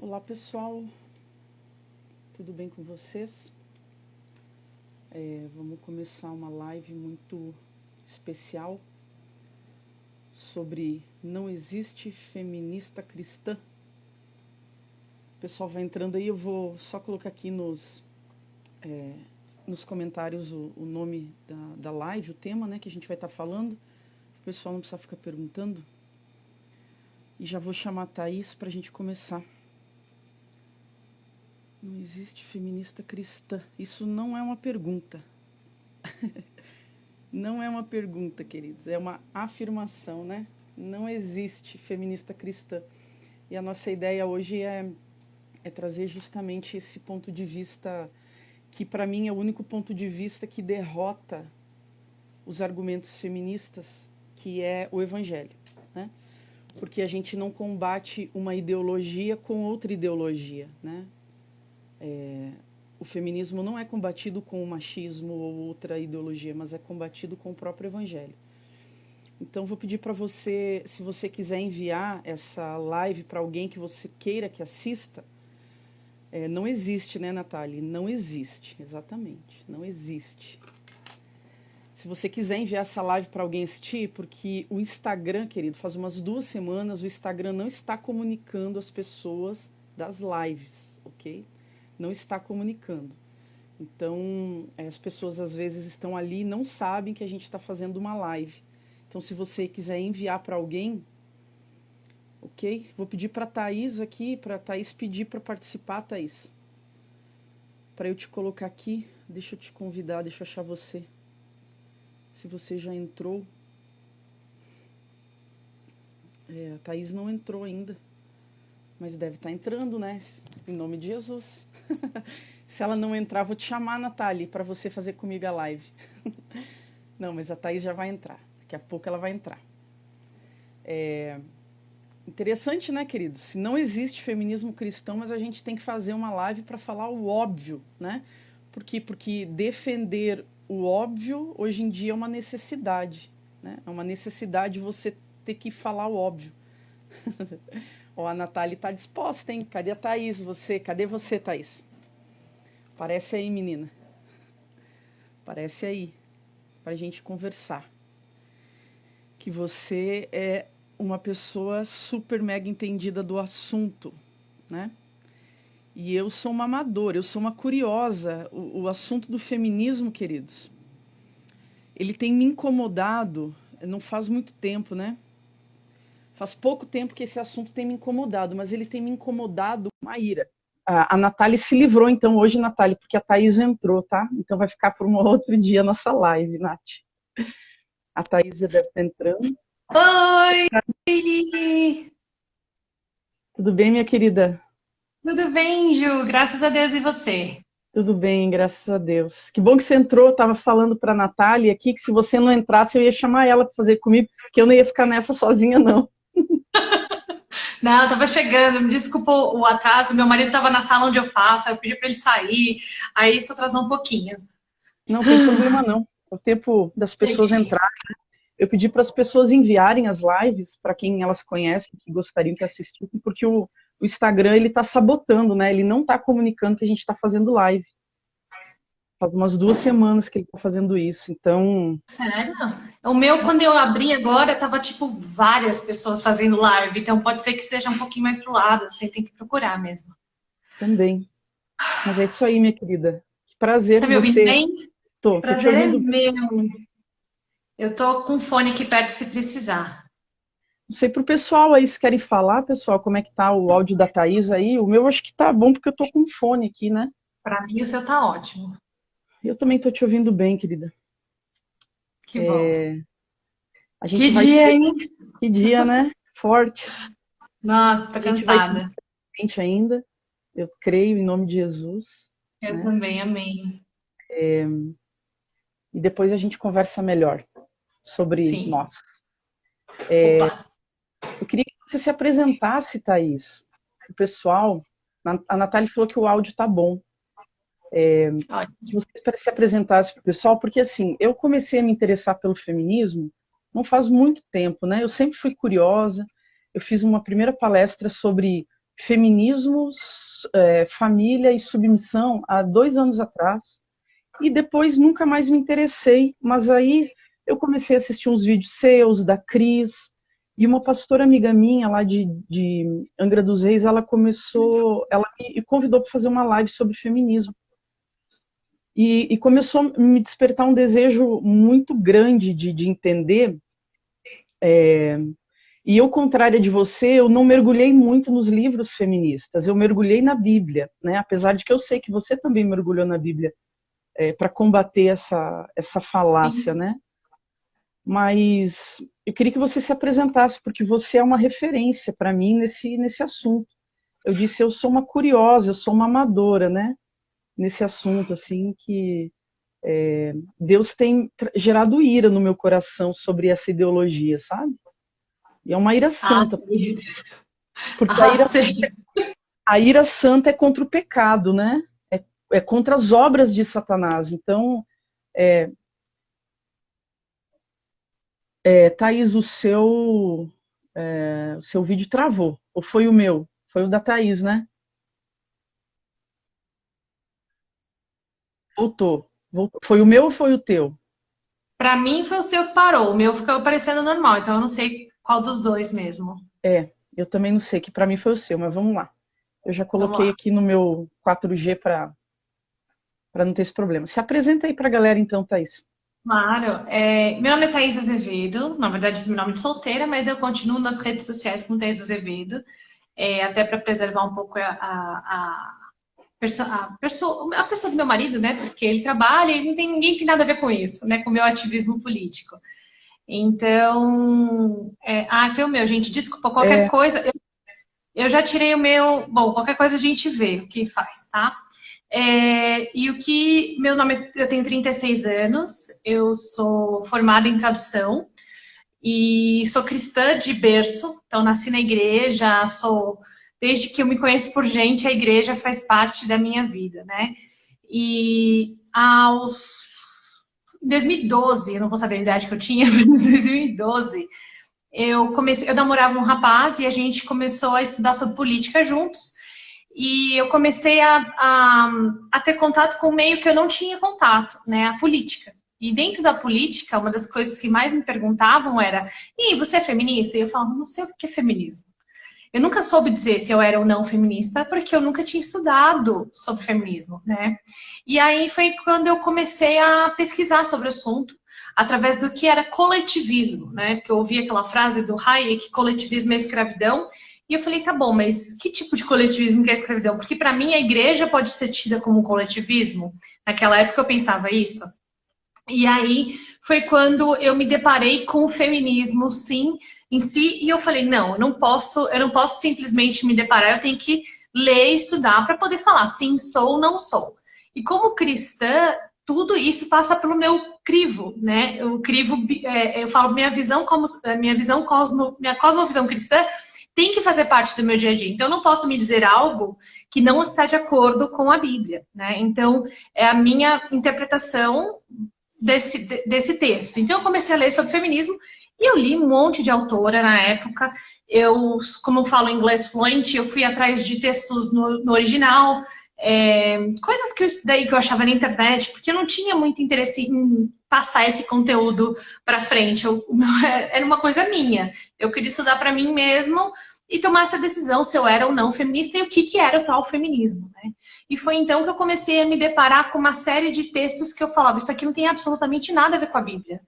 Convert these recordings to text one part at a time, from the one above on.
Olá pessoal, tudo bem com vocês? Vamos começar uma live muito especial sobre não existe feminista cristã. O pessoal vai entrando aí, eu vou só colocar aqui nos comentários o nome da live, o tema, né, que a gente vai estar falando. O pessoal não precisa ficar perguntando. E já vou chamar a Thaís para a gente começar. Não existe feminista cristã. Isso não é uma pergunta. Não é uma pergunta, queridos. É uma afirmação, né? Não existe feminista cristã. E a nossa ideia hoje é trazer justamente esse ponto de vista que, para mim, é o único ponto de vista que derrota os argumentos feministas, que é o evangelho, né? Porque a gente não combate uma ideologia com outra ideologia, né? O feminismo não é combatido com o machismo ou outra ideologia, mas é combatido com o próprio evangelho. Então, vou pedir para você, se você quiser enviar essa live para alguém que você queira que assista, não existe, né, Natália? Não existe, exatamente, não existe. Se você quiser enviar essa live para alguém assistir, porque o Instagram, querido, faz umas 2 semanas, o Instagram não está comunicando as pessoas das lives, ok? Não está comunicando. Então, as pessoas às vezes estão ali e não sabem que a gente está fazendo uma live. Então, se você quiser enviar para alguém, ok? Vou pedir para a Thaís aqui, para a Thaís pedir para participar, Thaís. Para eu te colocar aqui, deixa eu te convidar, deixa eu achar você. Se você já entrou. A Thaís não entrou ainda, mas deve estar entrando, né? Em nome de Jesus. Se ela não entrar, vou te chamar, Natália, para você fazer comigo a live. Não, mas a Thaís já vai entrar. Daqui a pouco ela vai entrar. Interessante, né, queridos? Se não existe feminismo cristão, mas a gente tem que fazer uma live para falar o óbvio, né? Por quê? Porque defender o óbvio, hoje em dia, é uma necessidade, né? É uma necessidade você ter que falar o óbvio. Ó, a Natália está disposta, hein? Cadê a Thaís? Cadê você, Thaís? Aparece aí, menina. Aparece aí, para a gente conversar. Que você é uma pessoa super mega entendida do assunto, né? E eu sou uma amadora, eu sou uma curiosa. O assunto do feminismo, queridos, ele tem me incomodado, não faz muito tempo, né? Faz pouco tempo que esse assunto tem me incomodado, mas ele tem me incomodado com a ira. A Natália se livrou, então, hoje, Natália, porque a Thaís entrou, tá? Então vai ficar por um outro dia a nossa live, Nath. A Thaís já deve estar entrando. Oi! Tudo bem, minha querida? Tudo bem, Ju? Graças a Deus e você? Tudo bem, graças a Deus. Que bom que você entrou. Eu estava falando para a Natália aqui que se você não entrasse, eu ia chamar ela para fazer comigo, porque eu não ia ficar nessa sozinha, não. Não, eu tava chegando, me desculpa o atraso, meu marido tava na sala onde eu faço, aí eu pedi para ele sair, aí isso atrasou um pouquinho. Não tem problema, não. É o tempo das pessoas Cheguei. entrarem. Eu pedi para as pessoas enviarem as lives para quem elas conhecem, que gostariam que assistissem, porque o Instagram ele está sabotando, né? Ele não está comunicando que a gente está fazendo live. Faz umas 2 semanas que ele está fazendo isso. Então, Sério? O meu, quando eu abri agora, tava tipo várias pessoas fazendo live, então pode ser que seja um pouquinho mais pro lado, você tem que procurar mesmo. também. Mas é isso aí, minha querida. Que prazer Tá que me ouvindo você... bem? Tô te Prazer é ouvindo. meu. Eu tô com o fone aqui perto se precisar. Não sei pro pessoal aí, se querem falar, pessoal, como é que tá o áudio da Thaís aí. O meu acho que tá bom, porque eu tô com fone aqui, né? Pra mim o seu tá ótimo. Eu também tô te ouvindo bem, querida. Que bom. A Que gente vai dia, seguir. hein? Que dia, né? Forte. Nossa, tô A gente vai seguir cansada. frente ainda. Eu creio em nome de Jesus, Eu né? também, amém. E depois a gente conversa melhor sobre Sim. nós. Opa. Eu queria que você se apresentasse, Thaís, o pessoal. A Natália falou que o áudio tá bom. Que Ótimo. você se apresentasse para o pessoal, porque assim, eu comecei a me interessar pelo feminismo não faz muito tempo, né? Eu sempre fui curiosa. Eu fiz uma primeira palestra sobre Feminismos, Família e Submissão há 2 anos atrás, e depois nunca mais me interessei, mas aí eu comecei a assistir uns vídeos seus, da Cris, e uma pastora amiga minha lá de Angra dos Reis, ela me convidou para fazer uma live sobre feminismo. E começou a me despertar um desejo muito grande de entender. E eu, contrária de você, eu não mergulhei muito nos livros feministas, eu mergulhei na Bíblia, né? Apesar de que eu sei que você também mergulhou na Bíblia para combater essa falácia, né? Mas eu queria que você se apresentasse, porque você é uma referência para mim nesse assunto. Eu disse, eu sou uma curiosa, eu sou uma amadora, né? Nesse assunto, assim, que Deus tem gerado ira no meu coração sobre essa ideologia, sabe? E é uma ira Ah, santa, sim. porque Ah, sim. a ira santa é contra o pecado, né? É contra as obras de Satanás. Então, Thaís, o seu vídeo travou. Ou foi o meu? Foi o da Thaís, né? Voltou. Voltou. Foi o meu ou foi o teu? Pra mim foi o seu que parou. O meu ficou parecendo normal, então eu não sei qual dos dois mesmo. Eu também não sei, que para mim foi o seu, mas vamos lá. Eu já Vamos coloquei lá. aqui no meu 4G para não ter esse problema. Se apresenta aí para a galera então, Thaís. Claro. Meu nome é Thaís Azevedo. Na verdade, esse é meu nome de solteira, mas eu continuo nas redes sociais com Thaís Azevedo. Até para preservar um pouco a pessoa do meu marido, né? Porque ele trabalha e não tem ninguém que tem nada a ver com isso, né? Com o meu ativismo político. Então, foi o meu, gente. Desculpa, qualquer É, coisa. Eu já tirei o meu. Bom, qualquer coisa a gente vê o que faz, tá? E o que. Meu nome. Eu tenho 36 anos, eu sou formada em tradução e sou cristã de berço, então nasci na igreja, sou. Desde que eu me conheço por gente, a igreja faz parte da minha vida, né? E em 2012, eu não vou saber a idade que eu tinha, mas em 2012, eu namorava um rapaz e a gente começou a estudar sobre política juntos. E eu comecei a ter contato com um meio que eu não tinha contato, né? A política. E dentro da política, uma das coisas que mais me perguntavam era: e você é feminista? E eu falava, não sei o que é feminismo. Eu nunca soube dizer se eu era ou não feminista, porque eu nunca tinha estudado sobre feminismo, né? E aí foi quando eu comecei a pesquisar sobre o assunto, através do que era coletivismo, né? Porque eu ouvi aquela frase do Hayek, coletivismo é escravidão, e eu falei, tá bom, mas que tipo de coletivismo que é escravidão? Porque para mim a igreja pode ser tida como coletivismo. Naquela época eu pensava isso. E aí foi quando eu me deparei com o feminismo, sim, em si, e eu falei, não, eu não posso simplesmente me deparar, eu tenho que ler e estudar para poder falar sim, sou ou não sou. E como cristã, tudo isso passa pelo meu crivo, né? O crivo, eu falo, minha cosmovisão cristã tem que fazer parte do meu dia a dia. Então, eu não posso me dizer algo que não está de acordo com a Bíblia, né? Então, é a minha interpretação desse texto. Então, eu comecei a ler sobre feminismo e eu li um monte de autora na época. Como eu falo inglês fluente, eu fui atrás de textos no original, coisas que eu estudei que eu achava na internet, porque eu não tinha muito interesse em passar esse conteúdo para frente. Era uma coisa minha. Eu queria estudar para mim mesmo e tomar essa decisão se eu era ou não feminista e o que era o tal feminismo, né? E foi então que eu comecei a me deparar com uma série de textos que eu falava, isso aqui não tem absolutamente nada a ver com a Bíblia.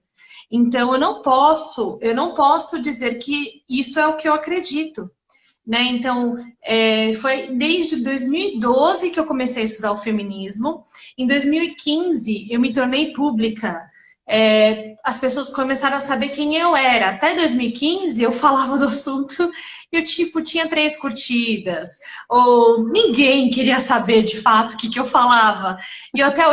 Então eu não posso dizer que isso é o que eu acredito, né? Então foi desde 2012 que eu comecei a estudar o feminismo. Em 2015 eu me tornei pública. As pessoas começaram a saber quem eu era. Até 2015 eu falava do assunto e eu tinha 3 curtidas, ou ninguém queria saber de fato o que eu falava. E eu até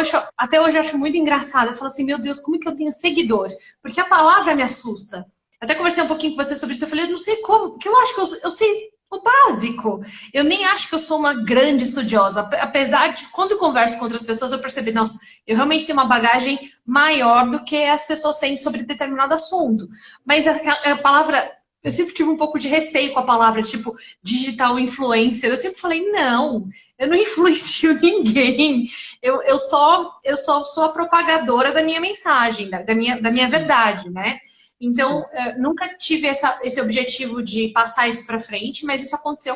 hoje eu acho muito engraçado. Eu falo assim, meu Deus, como é que eu tenho seguidor? Porque a palavra me assusta. Até conversei um pouquinho com você sobre isso. Eu falei, eu não sei como, porque eu acho que eu sei o básico. Eu nem acho que eu sou uma grande estudiosa, apesar de quando eu converso com outras pessoas eu percebi, nossa, eu realmente tenho uma bagagem maior do que as pessoas têm sobre determinado assunto. Mas a palavra eu sempre tive um pouco de receio com a palavra, tipo, digital influencer. Eu sempre falei, não, eu não influencio ninguém. Eu só sou a propagadora da minha mensagem, da minha verdade, né? Então, nunca tive esse objetivo de passar isso para frente, mas isso aconteceu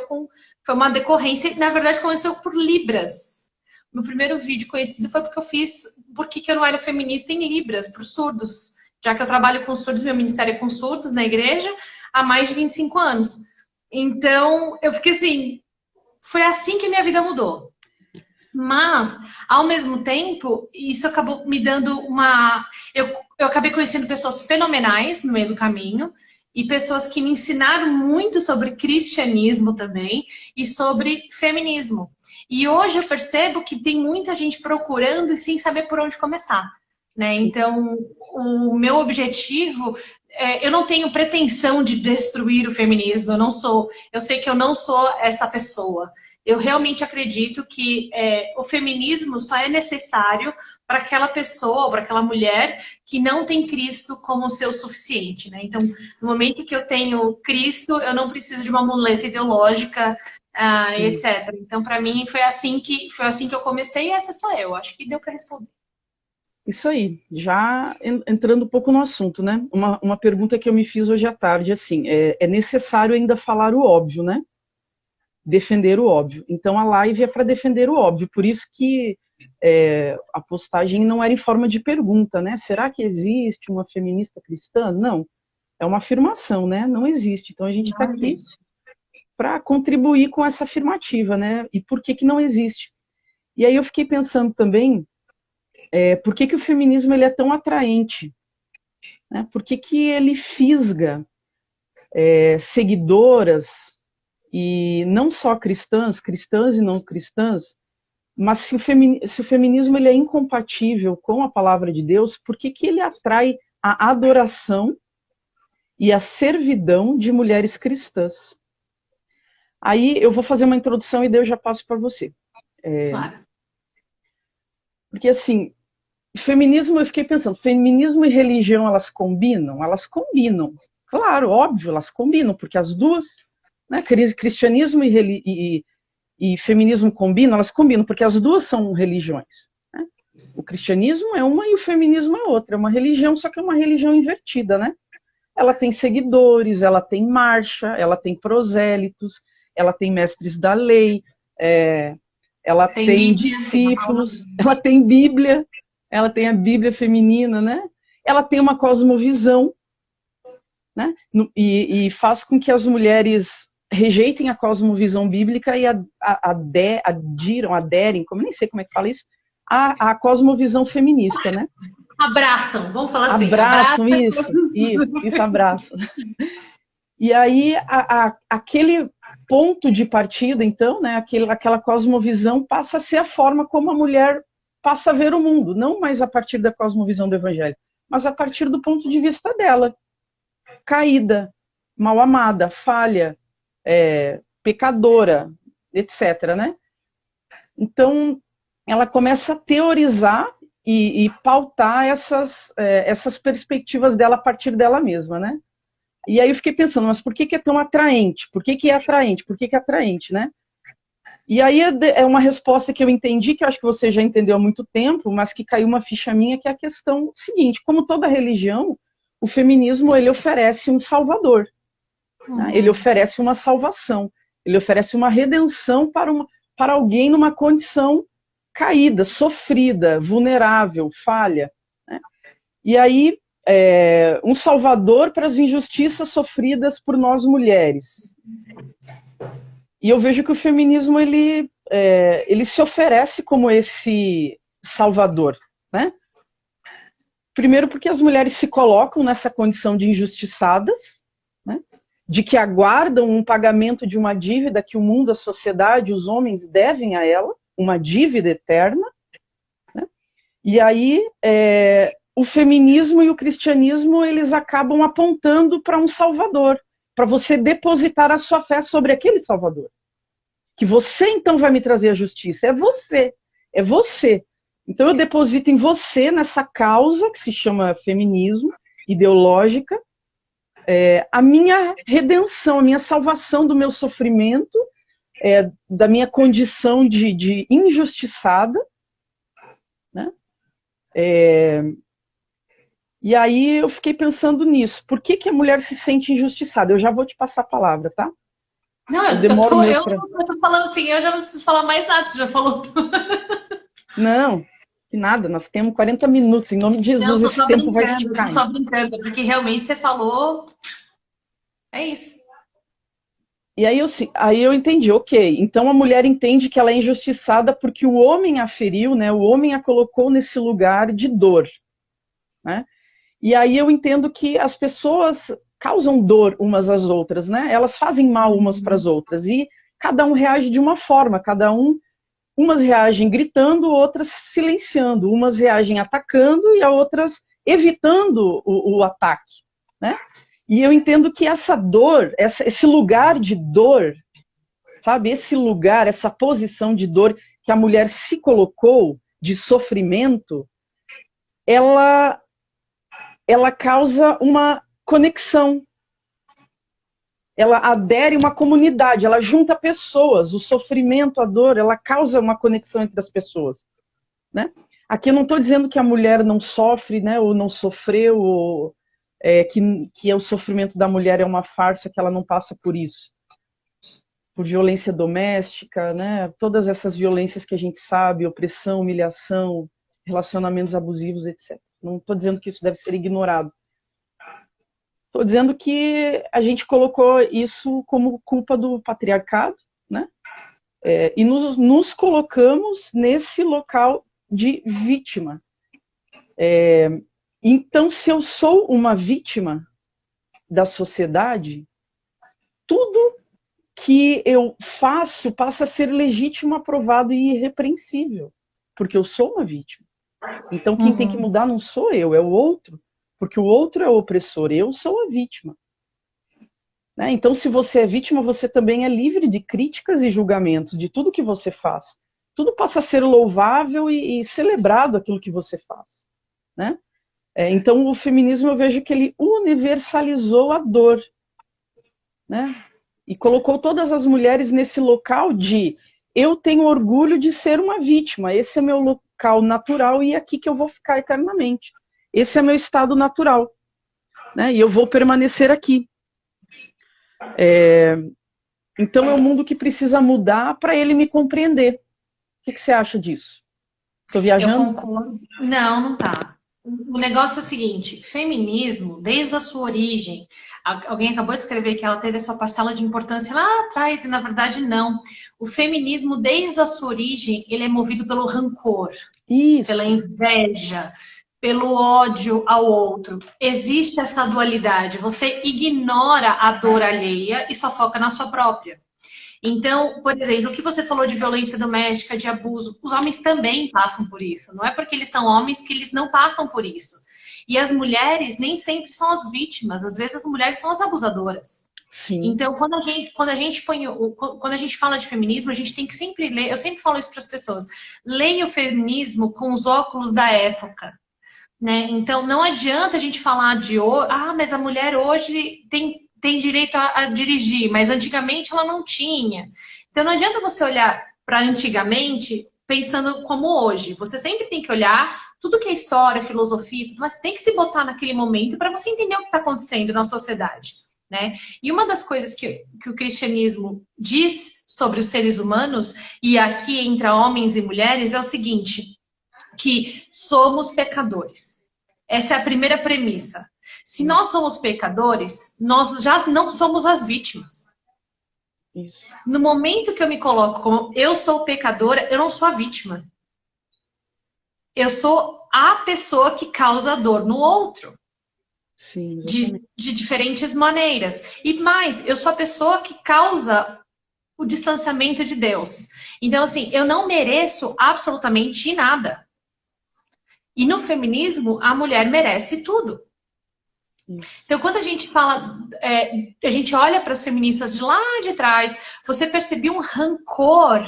foi uma decorrência, na verdade, aconteceu por Libras. Meu primeiro vídeo conhecido foi porque eu fiz por que eu não era feminista em Libras, para os surdos. Já que eu trabalho com surdos, meu ministério é com surdos na igreja, há mais de 25 anos. Então, eu fiquei assim, foi assim que minha vida mudou. Mas, ao mesmo tempo, isso acabou me dando eu acabei conhecendo pessoas fenomenais no meio do caminho e pessoas que me ensinaram muito sobre cristianismo também e sobre feminismo. E hoje eu percebo que tem muita gente procurando e sem saber por onde começar, né? Então, o meu objetivo eu não tenho pretensão de destruir o feminismo, eu sei que eu não sou essa pessoa. Eu realmente acredito que o feminismo só é necessário para aquela pessoa, para aquela mulher que não tem Cristo como seu suficiente, né? Então, no momento que eu tenho Cristo, eu não preciso de uma muleta ideológica, etc. Então, para mim, foi assim que eu comecei e essa sou eu. Acho que deu para responder. Isso aí, já entrando um pouco no assunto, né? Uma pergunta que eu me fiz hoje à tarde, assim, é necessário ainda falar o óbvio, né? Defender o óbvio. Então a live é para defender o óbvio, por isso que a postagem não era em forma de pergunta, né? Será que existe uma feminista cristã? Não, é uma afirmação, né? Não existe. Então a gente está aqui para contribuir com essa afirmativa, né? E por que não existe? E aí eu fiquei pensando também, por que o feminismo ele é tão atraente? Né? Por que ele fisga seguidoras, e não só cristãs e não cristãs, mas se o feminismo ele é incompatível com a palavra de Deus, por que ele atrai a adoração e a servidão de mulheres cristãs? Aí eu vou fazer uma introdução e daí eu já passo para você. Claro. Porque assim, feminismo, eu fiquei pensando, feminismo e religião, elas combinam? Elas combinam. Claro, óbvio, elas combinam, porque as duas, né, cristianismo e feminismo combinam, elas combinam, porque as duas são religiões. Né? O cristianismo é uma e o feminismo é outra. É uma religião, só que é uma religião invertida, né? Ela tem seguidores, ela tem marcha, ela tem prosélitos, ela tem mestres da lei, ela tem discípulos, ela tem Bíblia, ela tem a Bíblia feminina, né? Ela tem uma cosmovisão, né? E faz com que as mulheres rejeitem a cosmovisão bíblica e aderem, como nem sei como é que fala isso, a cosmovisão feminista, né? Abraçam, vamos falar assim. Abraçam, isso, abraçam. E aí, aquele ponto de partida, então, né, aquela cosmovisão passa a ser a forma como a mulher passa a ver o mundo, não mais a partir da cosmovisão do evangelho, mas a partir do ponto de vista dela. Caída, mal amada, falha, pecadora, etc. Né? Então, ela começa a teorizar e pautar essas perspectivas dela a partir dela mesma, né? E aí eu fiquei pensando, mas por que é tão atraente? Por que é atraente? Por que é atraente, né? E aí é uma resposta que eu entendi, que eu acho que você já entendeu há muito tempo, mas que caiu uma ficha minha, que é a questão seguinte: como toda religião, o feminismo ele oferece um salvador, né? Ele oferece uma salvação, ele oferece uma redenção para alguém numa condição caída, sofrida, vulnerável, falha, né? E aí um salvador para as injustiças sofridas por nós mulheres. E eu vejo que o feminismo ele se oferece como esse salvador, né? Primeiro porque as mulheres se colocam nessa condição de injustiçadas, né? De que aguardam um pagamento de uma dívida que o mundo, a sociedade, os homens devem a ela, uma dívida eterna, né? E aí o feminismo e o cristianismo eles acabam apontando para um salvador, para você depositar a sua fé sobre aquele salvador. Que você então vai me trazer a justiça, é você. Então eu deposito em você, nessa causa que se chama feminismo, ideológica, a minha redenção, a minha salvação do meu sofrimento, da minha condição de injustiçada, né? E aí eu fiquei pensando nisso. Por que que a mulher se sente injustiçada? Eu já vou te passar a palavra, tá? Não, eu tô falando assim, eu já não preciso falar mais nada, você já falou tudo. Não, que nada, nós temos 40 minutos, em nome de Jesus, Não, esse tempo vai esticar. tô só brincando, porque realmente você falou, é isso. E aí eu entendi, ok, então a mulher entende que ela é injustiçada porque o homem a feriu, né? O homem a colocou nesse lugar de dor, né? E aí eu entendo que as pessoas causam dor umas às outras, né? Elas fazem mal umas para as outras e cada um reage de uma forma, umas reagem gritando, outras silenciando, umas reagem atacando e as outras evitando o ataque, né? E eu entendo que essa dor, esse lugar de dor, sabe? Esse lugar, essa posição de dor que a mulher se colocou, de sofrimento, ela causa uma conexão. Ela adere a uma comunidade, ela junta pessoas. O sofrimento, a dor, ela causa uma conexão entre as pessoas, né? Aqui eu não estou dizendo que a mulher não sofre, né, ou não sofreu, ou que o sofrimento da mulher é uma farsa, que ela não passa por isso. Por violência doméstica, né, todas essas violências que a gente sabe, opressão, humilhação, relacionamentos abusivos, etc. Não estou dizendo que isso deve ser ignorado. Estou dizendo que a gente colocou isso como culpa do patriarcado, né? E nos colocamos nesse local de vítima. Então, se eu sou uma vítima da sociedade, tudo que eu faço passa a ser legítimo, aprovado e irrepreensível, porque eu sou uma vítima. Então, quem tem que mudar não sou eu, é o outro, porque o outro é o opressor, eu sou a vítima. Né? Então, se você é vítima, você também é livre de críticas e julgamentos de tudo que você faz. Tudo passa a ser louvável e celebrado aquilo que você faz. Né? Então, o feminismo, eu vejo que ele universalizou a dor, né? E colocou todas as mulheres nesse local de eu tenho orgulho de ser uma vítima, esse é meu local natural e é aqui que eu vou ficar eternamente. Esse é meu estado natural, né? E eu vou permanecer aqui. Então é um mundo que precisa mudar para ele me compreender. O que você acha disso? Estou viajando? Eu concordo. Não, não tá. O negócio é o seguinte, feminismo, desde a sua origem, alguém acabou de escrever que ela teve a sua parcela de importância lá atrás, e na verdade não. O feminismo, desde a sua origem, ele é movido pelo rancor, pela inveja, pelo ódio ao outro. Existe essa dualidade. Você ignora a dor alheia e só foca na sua própria. Então, por exemplo, o que você falou de violência doméstica, de abuso, os homens também passam por isso. Não é porque eles são homens que eles não passam por isso. E as mulheres nem sempre são as vítimas. Às vezes as mulheres são as abusadoras. Sim. Então, quando a gente fala de feminismo, a gente tem que sempre ler. Eu sempre falo isso para as pessoas. Leia o feminismo com os óculos da época. Né? Então, não adianta a gente falar de mas a mulher hoje tem direito a dirigir, mas antigamente ela não tinha. Então não adianta você olhar para antigamente pensando como hoje. Você sempre tem que olhar tudo que é história, filosofia, tudo, mas tem que se botar naquele momento para você entender o que está acontecendo na sociedade. Né? E uma das coisas que o cristianismo diz sobre os seres humanos, e aqui entra homens e mulheres, é o seguinte, que somos pecadores. Essa é a primeira premissa. Se nós somos pecadores, nós já não somos as vítimas. Isso. No momento que eu me coloco como eu sou pecadora, eu não sou a vítima. Eu sou a pessoa que causa dor no outro. Sim, de diferentes maneiras. E mais, eu sou a pessoa que causa o distanciamento de Deus. Então, assim, eu não mereço absolutamente nada. E no feminismo, a mulher merece tudo. Então, quando a gente fala, a gente olha para as feministas de lá de trás, você percebeu um rancor,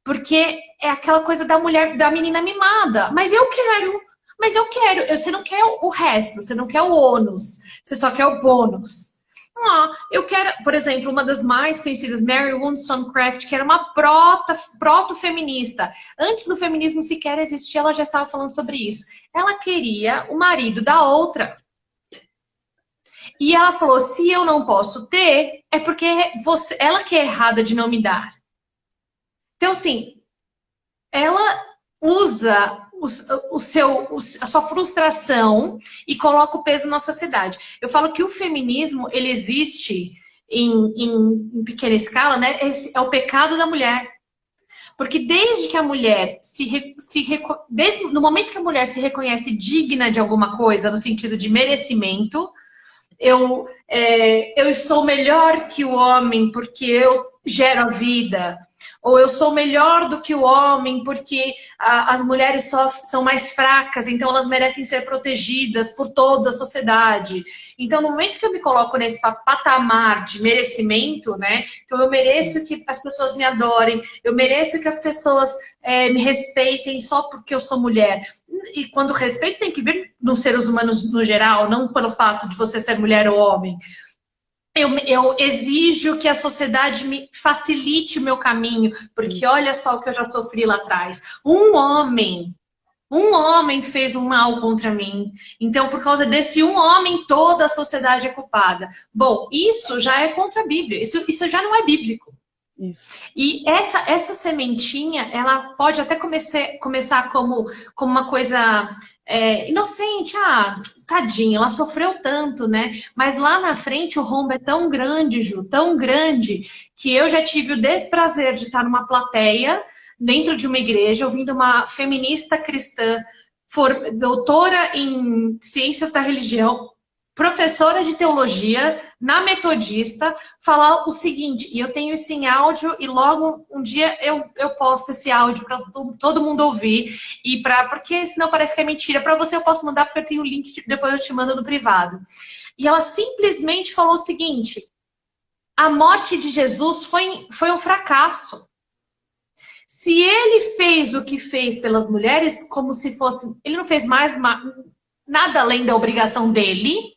porque é aquela coisa da mulher, da menina mimada. Mas eu quero, Mas eu quero. Você não quer o resto, você não quer o ônus, você só quer o bônus. Eu quero, por exemplo, uma das mais conhecidas, Mary Wollstonecraft, que era uma proto-feminista. Antes do feminismo sequer existir, ela já estava falando sobre isso. Ela queria o marido da outra. E ela falou, se eu não posso ter, é porque ela que é errada de não me dar. Então, assim, ela usa a sua frustração e coloca o peso na sociedade. Eu falo que o feminismo, ele existe em pequena escala, né? É o pecado da mulher. Porque desde que a mulher desde no momento que a mulher se reconhece digna de alguma coisa, no sentido de merecimento, eu sou melhor que o homem porque eu gero a vida. Ou eu sou melhor do que o homem porque as mulheres são mais fracas, então elas merecem ser protegidas por toda a sociedade. Então, no momento que eu me coloco nesse patamar de merecimento, né? Então, eu mereço que as pessoas me adorem, eu mereço que as pessoas me respeitem só porque eu sou mulher. E quando o respeito tem que vir nos seres humanos no geral, não pelo fato de você ser mulher ou homem. Eu exijo que a sociedade me facilite o meu caminho, porque olha só o que eu já sofri lá atrás. Um homem fez um mal contra mim. Então, por causa desse um homem, toda a sociedade é culpada. Bom, isso já é contra a Bíblia. Isso já não é bíblico. Isso. E essa sementinha, ela pode até começar como uma coisa inocente. Tadinha, ela sofreu tanto, né? Mas lá na frente o rombo é tão grande, Ju, tão grande, que eu já tive o desprazer de estar numa plateia, dentro de uma igreja, ouvindo uma feminista cristã, doutora em ciências da religião, professora de teologia na Metodista, falar o seguinte, e eu tenho isso em áudio, e logo um dia eu posto esse áudio para todo mundo ouvir, porque senão parece que é mentira. Para você eu posso mandar, porque eu tenho o link, depois eu te mando no privado. E ela simplesmente falou o seguinte, a morte de Jesus foi um fracasso. Se ele fez o que fez pelas mulheres, como se fosse... Ele não fez mais nada além da obrigação dele.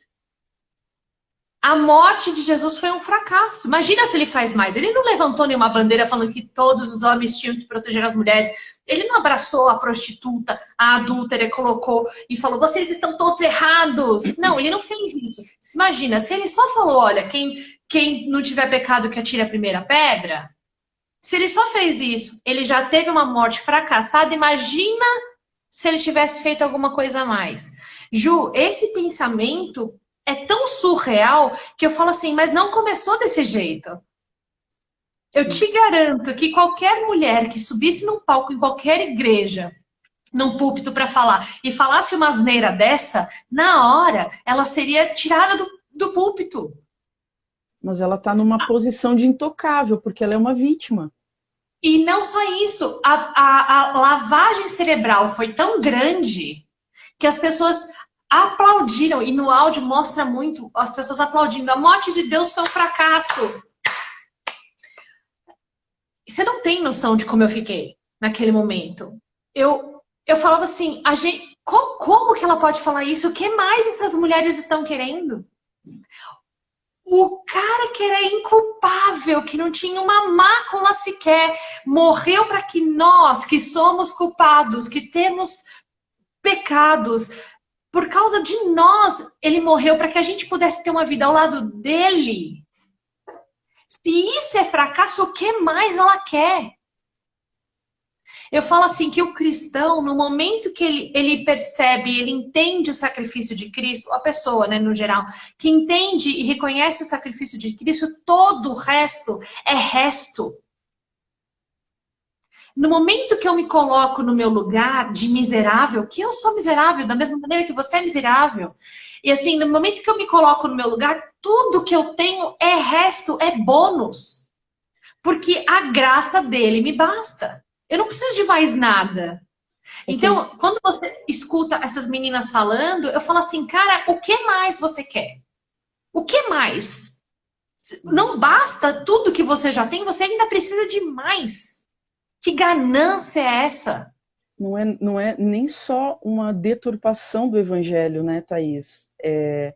A morte de Jesus foi um fracasso. Imagina se ele faz mais. Ele não levantou nenhuma bandeira falando que todos os homens tinham que proteger as mulheres. Ele não abraçou a prostituta, a adúltera, colocou e falou, vocês estão todos errados. Não, ele não fez isso. Imagina, se ele só falou, olha, quem não tiver pecado que atire a primeira pedra... Se ele só fez isso, ele já teve uma morte fracassada, imagina se ele tivesse feito alguma coisa a mais. Ju, esse pensamento é tão surreal que eu falo assim, mas não começou desse jeito. Eu te garanto que qualquer mulher que subisse num palco em qualquer igreja, num púlpito para falar, e falasse uma asneira dessa, na hora ela seria tirada do púlpito. Mas ela está numa posição de intocável, porque ela é uma vítima. E não só isso, a lavagem cerebral foi tão grande que as pessoas aplaudiram, e no áudio mostra muito as pessoas aplaudindo. A morte de Deus foi um fracasso. Você não tem noção de como eu fiquei naquele momento. Eu falava assim, como que ela pode falar isso? O que mais essas mulheres estão querendo? O cara que era inculpável, que não tinha uma mácula sequer, morreu para que nós, que somos culpados, que temos pecados, por causa de nós, ele morreu para que a gente pudesse ter uma vida ao lado dele. Se isso é fracasso, o que mais ela quer? Eu falo assim que o cristão, no momento que ele percebe, ele entende o sacrifício de Cristo, a pessoa, né, no geral, que entende e reconhece o sacrifício de Cristo, todo o resto é resto. No momento que eu me coloco no meu lugar de miserável, que eu sou miserável, da mesma maneira que você é miserável, e assim, no momento que eu me coloco no meu lugar, tudo que eu tenho é resto, é bônus. Porque a graça dele me basta. Eu não preciso de mais nada. Então, quando você escuta essas meninas falando, eu falo assim, cara, o que mais você quer? O que mais? Não basta tudo que você já tem, você ainda precisa de mais. Que ganância é essa? não é nem só uma deturpação do evangelho, né, Thaís? É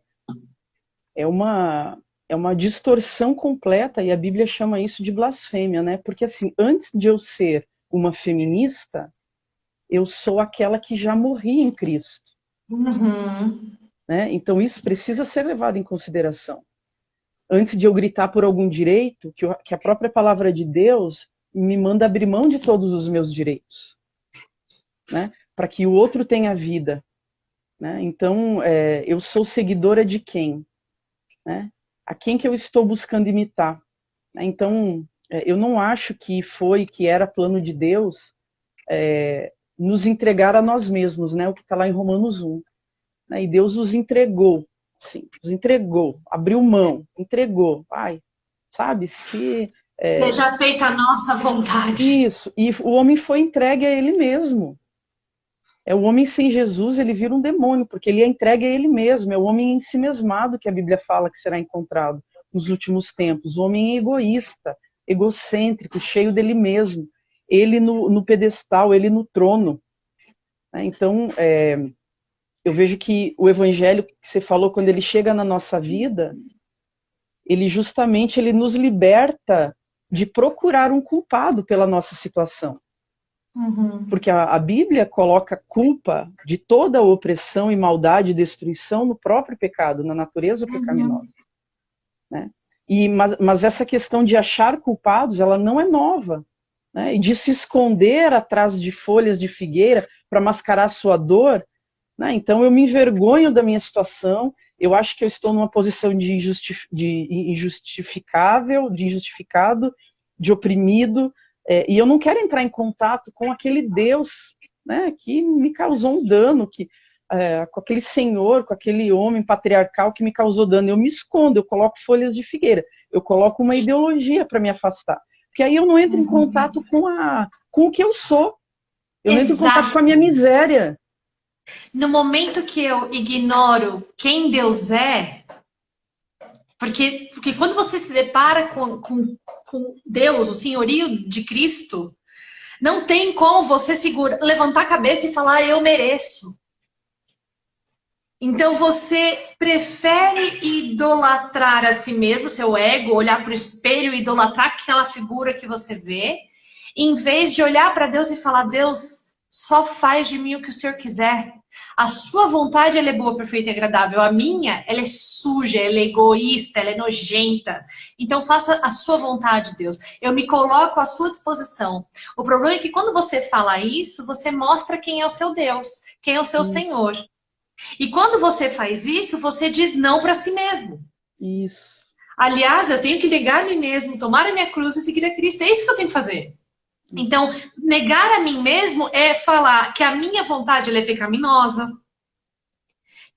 uma, é uma distorção completa, e a Bíblia chama isso de blasfêmia, né? Porque, assim, antes de eu ser uma feminista, eu sou aquela que já morri em Cristo. Uhum. Né? Então, isso precisa ser levado em consideração. Antes de eu gritar por algum direito, que a própria palavra de Deus me manda abrir mão de todos os meus direitos, né? Para que o outro tenha vida. Né? Então, eu sou seguidora de quem? Né? A quem que eu estou buscando imitar? Então, eu não acho que era plano de Deus nos entregar a nós mesmos, né? O que está lá em Romanos 1. Né? E Deus os entregou, sim, os entregou, abriu mão, entregou, pai, sabe? Seja feita a nossa vontade. Isso, e o homem foi entregue a ele mesmo. O homem sem Jesus, ele vira um demônio, porque ele é entregue a ele mesmo, é o homem ensimesmado que a Bíblia fala que será encontrado nos últimos tempos, o homem egoísta, egocêntrico, cheio dele mesmo, ele no pedestal, ele no trono. Então, eu vejo que o evangelho que você falou, quando ele chega na nossa vida, ele justamente nos liberta de procurar um culpado pela nossa situação. Uhum. Porque a Bíblia coloca culpa de toda a opressão e maldade e destruição no próprio pecado, na natureza pecaminosa. Né? Mas essa questão de achar culpados, ela não é nova. Né? E de se esconder atrás de folhas de figueira para mascarar a sua dor. Né? Então eu me envergonho da minha situação, eu acho que eu estou numa posição de injustificável, de injustificado, de oprimido, e eu não quero entrar em contato com aquele Deus, né, que me causou um dano, com aquele senhor, com aquele homem patriarcal que me causou dano. Eu me escondo, eu coloco folhas de figueira, eu coloco uma ideologia para me afastar, porque aí eu não entro em contato com o que eu sou, eu não entro em contato com a minha miséria. No momento que eu ignoro quem Deus é, porque quando você se depara com Deus, o senhorio de Cristo, não tem como você levantar a cabeça e falar, eu mereço. Então você prefere idolatrar a si mesmo, seu ego, olhar para o espelho e idolatrar aquela figura que você vê, em vez de olhar para Deus e falar, Deus, só faz de mim o que o Senhor quiser. A sua vontade, ela é boa, perfeita e agradável. A minha, ela é suja, ela é egoísta, ela é nojenta. Então faça a sua vontade, Deus. Eu me coloco à sua disposição. O problema é que quando você fala isso, você mostra quem é o seu Deus, quem é o seu Senhor. E quando você faz isso, você diz não para si mesmo. Isso. Aliás, eu tenho que negar a mim mesmo, tomar a minha cruz e seguir a Cristo. É isso que eu tenho que fazer. Então, negar a mim mesmo é falar que a minha vontade ela é pecaminosa,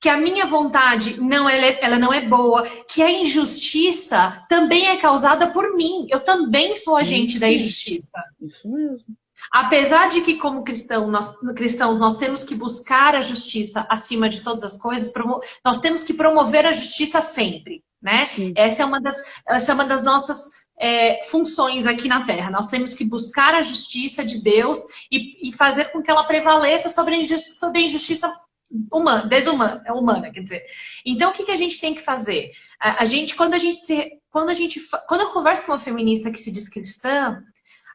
que a minha vontade ela não é boa, que a injustiça também é causada por mim. Eu também sou agente da injustiça. Isso mesmo. Apesar de que, como cristãos, nós temos que buscar a justiça acima de todas as coisas, nós temos que promover a justiça sempre, né? Essa é uma das nossas funções aqui na Terra. Nós temos que buscar a justiça de Deus e fazer com que ela prevaleça sobre a injustiça humana, quer dizer. Então, o que a gente tem que fazer? Quando eu converso com uma feminista que se diz cristã,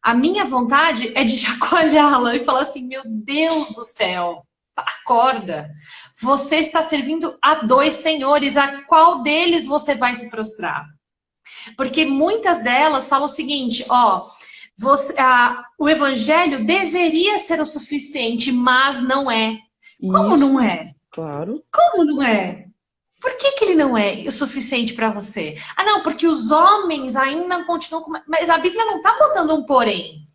a minha vontade é de chacoalhá-la e falar assim, meu Deus do céu, acorda. Você está servindo a 2 senhores, a qual deles você vai se prostrar? Porque muitas delas falam o seguinte, o evangelho deveria ser o suficiente, mas não é. Como não é? Claro. Como não é? Por que ele não é o suficiente para você? Ah, não, porque os homens ainda continuam com... Mas a Bíblia não está botando um porém.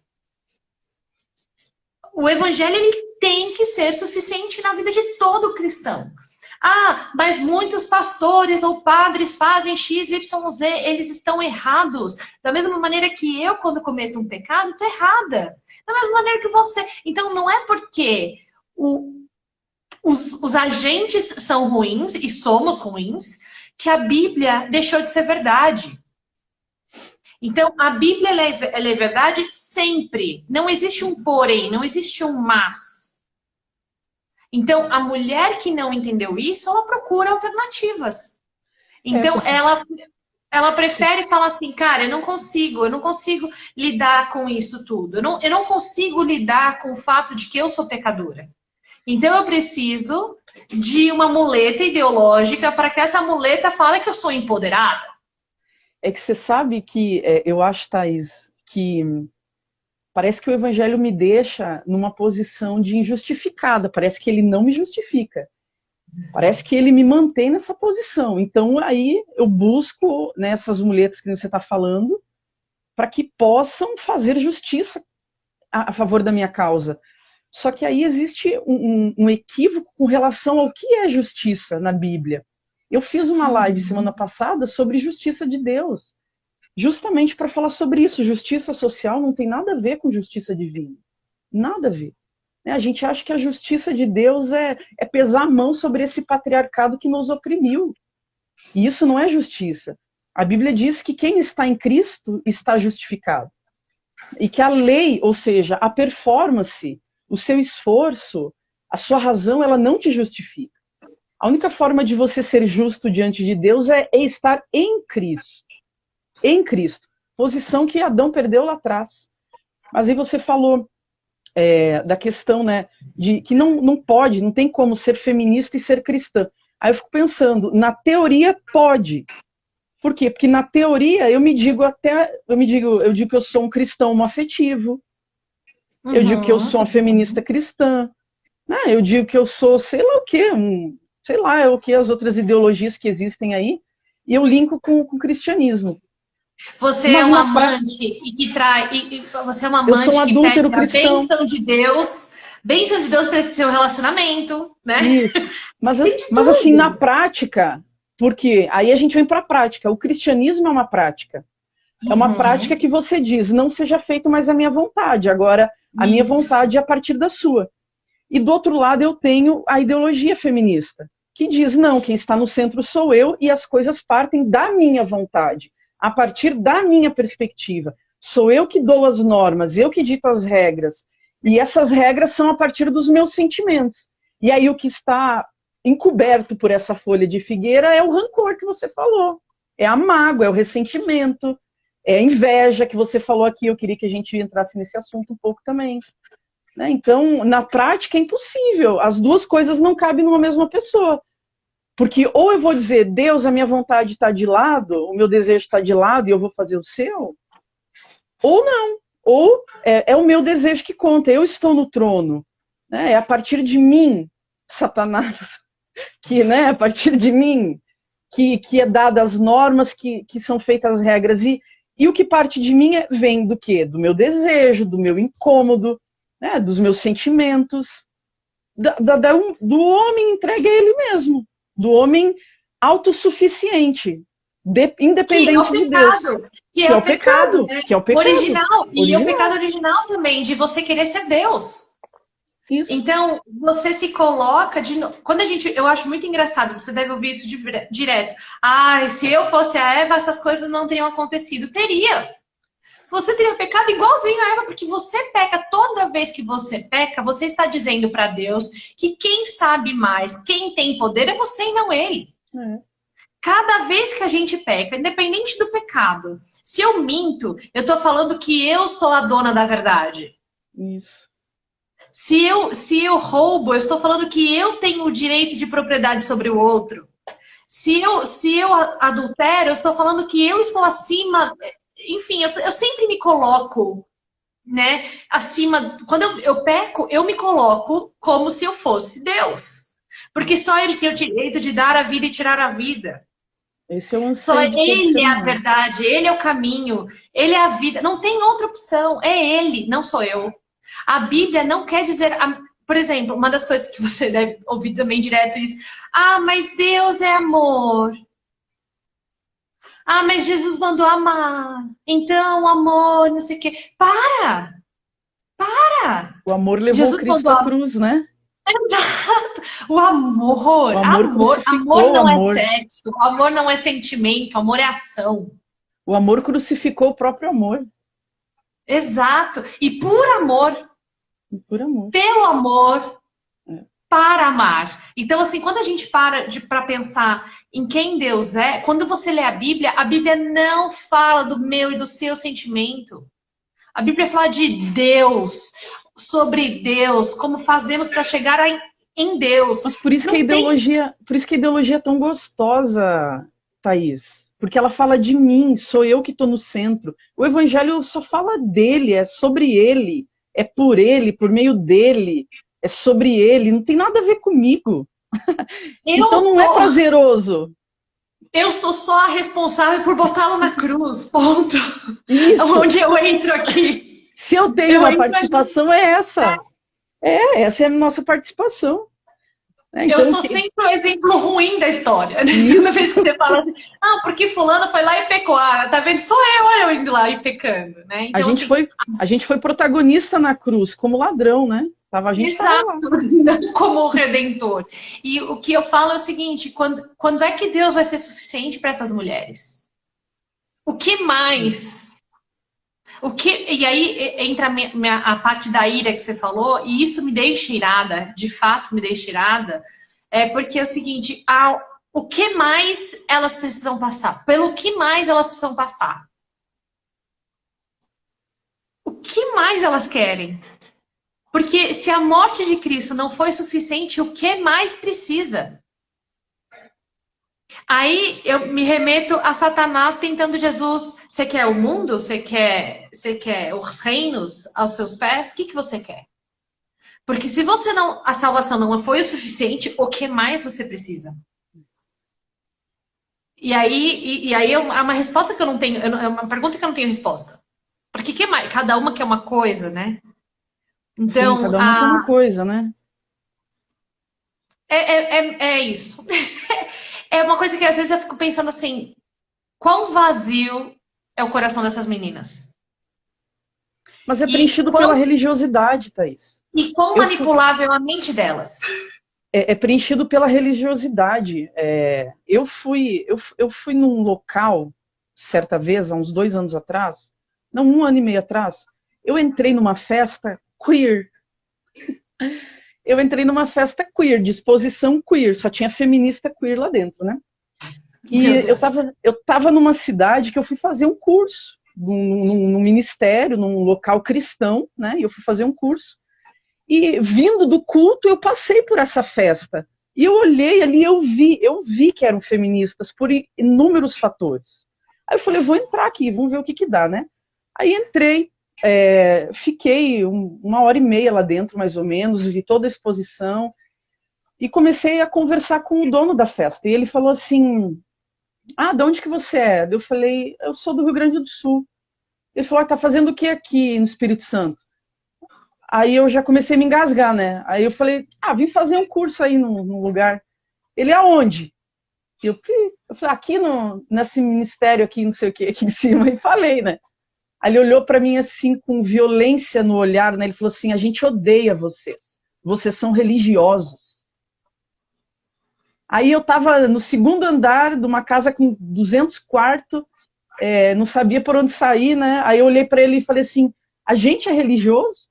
O evangelho ele tem que ser suficiente na vida de todo cristão. Ah, mas muitos pastores ou padres fazem X, Y, Z, eles estão errados. Da mesma maneira que eu, quando cometo um pecado, estou errada. Da mesma maneira que você. Então, não é porque os agentes são ruins e somos ruins que a Bíblia deixou de ser verdade. Então, a Bíblia ela é verdade sempre. Não existe um porém, não existe um mas. Então, a mulher que não entendeu isso, ela procura alternativas. É, Então, porque ela prefere falar assim, cara, eu não consigo lidar com isso tudo. Eu não consigo lidar com o fato de que eu sou pecadora. Então, eu preciso de uma muleta ideológica para que essa muleta fale que eu sou empoderada. é que você sabe que eu acho, Thaís, que parece que o evangelho me deixa numa posição de injustificada, parece que ele não me justifica. Parece que ele me mantém nessa posição. Então, aí eu busco, né, essas muletas que você está falando, para que possam fazer justiça a favor da minha causa. Só que aí existe um equívoco com relação ao que é justiça na Bíblia. Eu fiz uma live semana passada sobre justiça de Deus, justamente para falar sobre isso. Justiça social não tem nada a ver com justiça divina. Nada a ver. A gente acha que a justiça de Deus é pesar a mão sobre esse patriarcado que nos oprimiu. E isso não é justiça. A Bíblia diz que quem está em Cristo está justificado. E que a lei, ou seja, a performance, o seu esforço, a sua razão, ela não te justifica. A única forma de você ser justo diante de Deus é estar em Cristo. Em Cristo. Posição que Adão perdeu lá atrás. Mas aí você falou da questão, né, de que não pode, não tem como ser feminista e ser cristã. Aí eu fico pensando, na teoria pode. Por quê? Porque na teoria eu digo que eu sou um cristão homoafetivo, eu digo que eu sou uma feminista cristã, né? Eu digo que eu sou, sei lá o quê, sei lá o que as outras ideologias que existem aí, e eu linko com o cristianismo. Você é um amante e que trai. Você é um amante eu sou um que pede adúltero a cristão. bênção de Deus para esse seu relacionamento, né? Isso. Mas assim, na prática, porque aí a gente vem para a prática. O cristianismo é uma prática. É uma prática que você diz, não seja feito mais a minha vontade, agora a minha vontade é a partir da sua. E do outro lado eu tenho a ideologia feminista, que diz, não, quem está no centro sou eu e as coisas partem da minha vontade, a partir da minha perspectiva. Sou eu que dou as normas, eu que dito as regras. E essas regras são a partir dos meus sentimentos. E aí o que está encoberto por essa folha de figueira é o rancor que você falou. É a mágoa, é o ressentimento, é a inveja que você falou aqui. Eu queria que a gente entrasse nesse assunto um pouco também. Né? Então, na prática é impossível. As duas coisas não cabem numa mesma pessoa. Porque ou eu vou dizer, Deus, a minha vontade está de lado, o meu desejo está de lado e eu vou fazer o seu, ou não. Ou é o meu desejo que conta, eu estou no trono. Né? É a partir de mim, Satanás, que, né, a partir de mim, que é dadas as normas, que são feitas as regras. E o que parte de mim vem do quê? Do meu desejo, do meu incômodo, né, dos meus sentimentos, do homem entregue a ele mesmo, do homem autossuficiente, independente de Deus. Que é o pecado, né? Que é o pecado original. E é o pecado original também, de você querer ser Deus. Isso. Então, você se coloca de novo. Quando eu acho muito engraçado, você deve ouvir isso direto. Se eu fosse a Eva, essas coisas não teriam acontecido. Teria. Você teria pecado igualzinho a Eva, porque você peca. Toda vez que você peca, você está dizendo para Deus que quem sabe mais, quem tem poder é você e não ele. Cada vez que a gente peca, independente do pecado, se eu minto, eu estou falando que eu sou a dona da verdade. Isso. Se eu roubo, eu estou falando que eu tenho o direito de propriedade sobre o outro. Se eu adultero, eu estou falando que eu estou acima. Enfim, eu sempre me coloco, né, acima. Quando eu peco, eu me coloco como se eu fosse Deus. Porque só Ele tem o direito de dar a vida e tirar a vida. Esse é o anseio só Ele é a humano. verdade, Ele é o caminho, Ele é a vida. Não tem outra opção, é Ele, não sou eu. A Bíblia não quer dizer... Por exemplo, uma das coisas que você deve ouvir também direto é isso. Mas Deus é amor. Mas Jesus mandou amar. Então, amor, não sei o quê. Para! O amor levou Jesus Cristo à cruz, né? Exato. O amor não é sexo. O amor não é sentimento. O amor é ação. O amor crucificou o próprio amor. Exato. E por amor. Por amor. Pelo amor. para amar. Então, assim, quando a gente para pensar em quem Deus é, quando você lê a Bíblia não fala do meu e do seu sentimento. A Bíblia fala de Deus, sobre Deus, como fazemos para chegar em Deus. Mas por isso que a Não tem. ideologia, por isso que a ideologia é tão gostosa, Thaís. Porque ela fala de mim, sou eu que estou no centro. O evangelho só fala dele, é sobre ele, é por ele, por meio dele, é sobre ele, não tem nada a ver comigo. Eu Então não é sou, prazeroso. eu sou só a responsável por botá-lo na cruz, ponto. Isso. Onde eu entro aqui. Se eu tenho Eu uma entro ali. participação, é essa. Essa é a nossa participação. Eu Então, sou sempre o exemplo ruim da história. Né? isso. Toda vez que você fala assim, porque fulano foi lá e pecou. Ah, tá vendo? Sou eu indo lá e pecando, né? A Então, gente assim, foi, a gente foi protagonista na cruz, como ladrão, né? A gente estava exato, lá. não como o redentor. E o que eu falo é o seguinte: quando é que Deus vai ser suficiente para essas mulheres? O que mais? E aí entra a parte da ira que você falou, e isso me deixa irada, de fato me deixa irada, porque é o seguinte: o que mais elas precisam passar? Pelo que mais elas precisam passar? O que mais elas querem? Porque se a morte de Cristo não foi suficiente, o que mais precisa? Aí eu me remeto a Satanás tentando Jesus. Você quer o mundo? Você quer os reinos aos seus pés? O que você quer? Porque se você não, a salvação não foi o suficiente, o que mais você precisa? E aí é uma resposta que eu não tenho, é uma pergunta que eu não tenho resposta. Porque que mais? Cada uma quer uma coisa, né? Sim, Então, cada uma quer uma coisa, né? é isso. É uma coisa que às vezes eu fico pensando assim, quão vazio é o coração dessas meninas? Mas é E preenchido pela quão, religiosidade, Thaís. e quão Eu fui, manipulável é a mente delas? é preenchido pela religiosidade. Eu fui num local, certa vez, há uns 2 anos atrás, não, 1 ano e meio atrás, eu entrei numa festa queer. Eu entrei numa festa queer, de exposição queer, só tinha feminista queer lá dentro, né? E Meu eu Deus. estava eu tava numa cidade que eu fui fazer um curso, num ministério, num local cristão, né? E eu fui fazer um curso. E vindo do culto, eu passei por essa festa. E eu olhei ali, eu vi que eram feministas por inúmeros fatores. Aí eu falei, vou entrar aqui, vamos ver o que que dá, né? Aí entrei, fiquei 1 hora e meia lá dentro, mais ou menos, vi toda a exposição e comecei a conversar com o dono da festa. E ele falou assim, de onde que você é? Eu falei, eu sou do Rio Grande do Sul. Ele falou, tá fazendo o que aqui no Espírito Santo? Aí eu já comecei a me engasgar, né? Aí eu falei, vim fazer um curso aí num lugar. Ele, aonde? Eu falei, aqui nesse ministério aqui, não sei o que, aqui em cima, e falei, né? Aí ele olhou para mim assim, com violência no olhar, né? Ele falou assim, a gente odeia vocês. Vocês são religiosos. Aí eu estava no segundo andar de uma casa com 200 quartos, não sabia por onde sair, né? Aí eu olhei para ele e falei assim, a gente é religioso?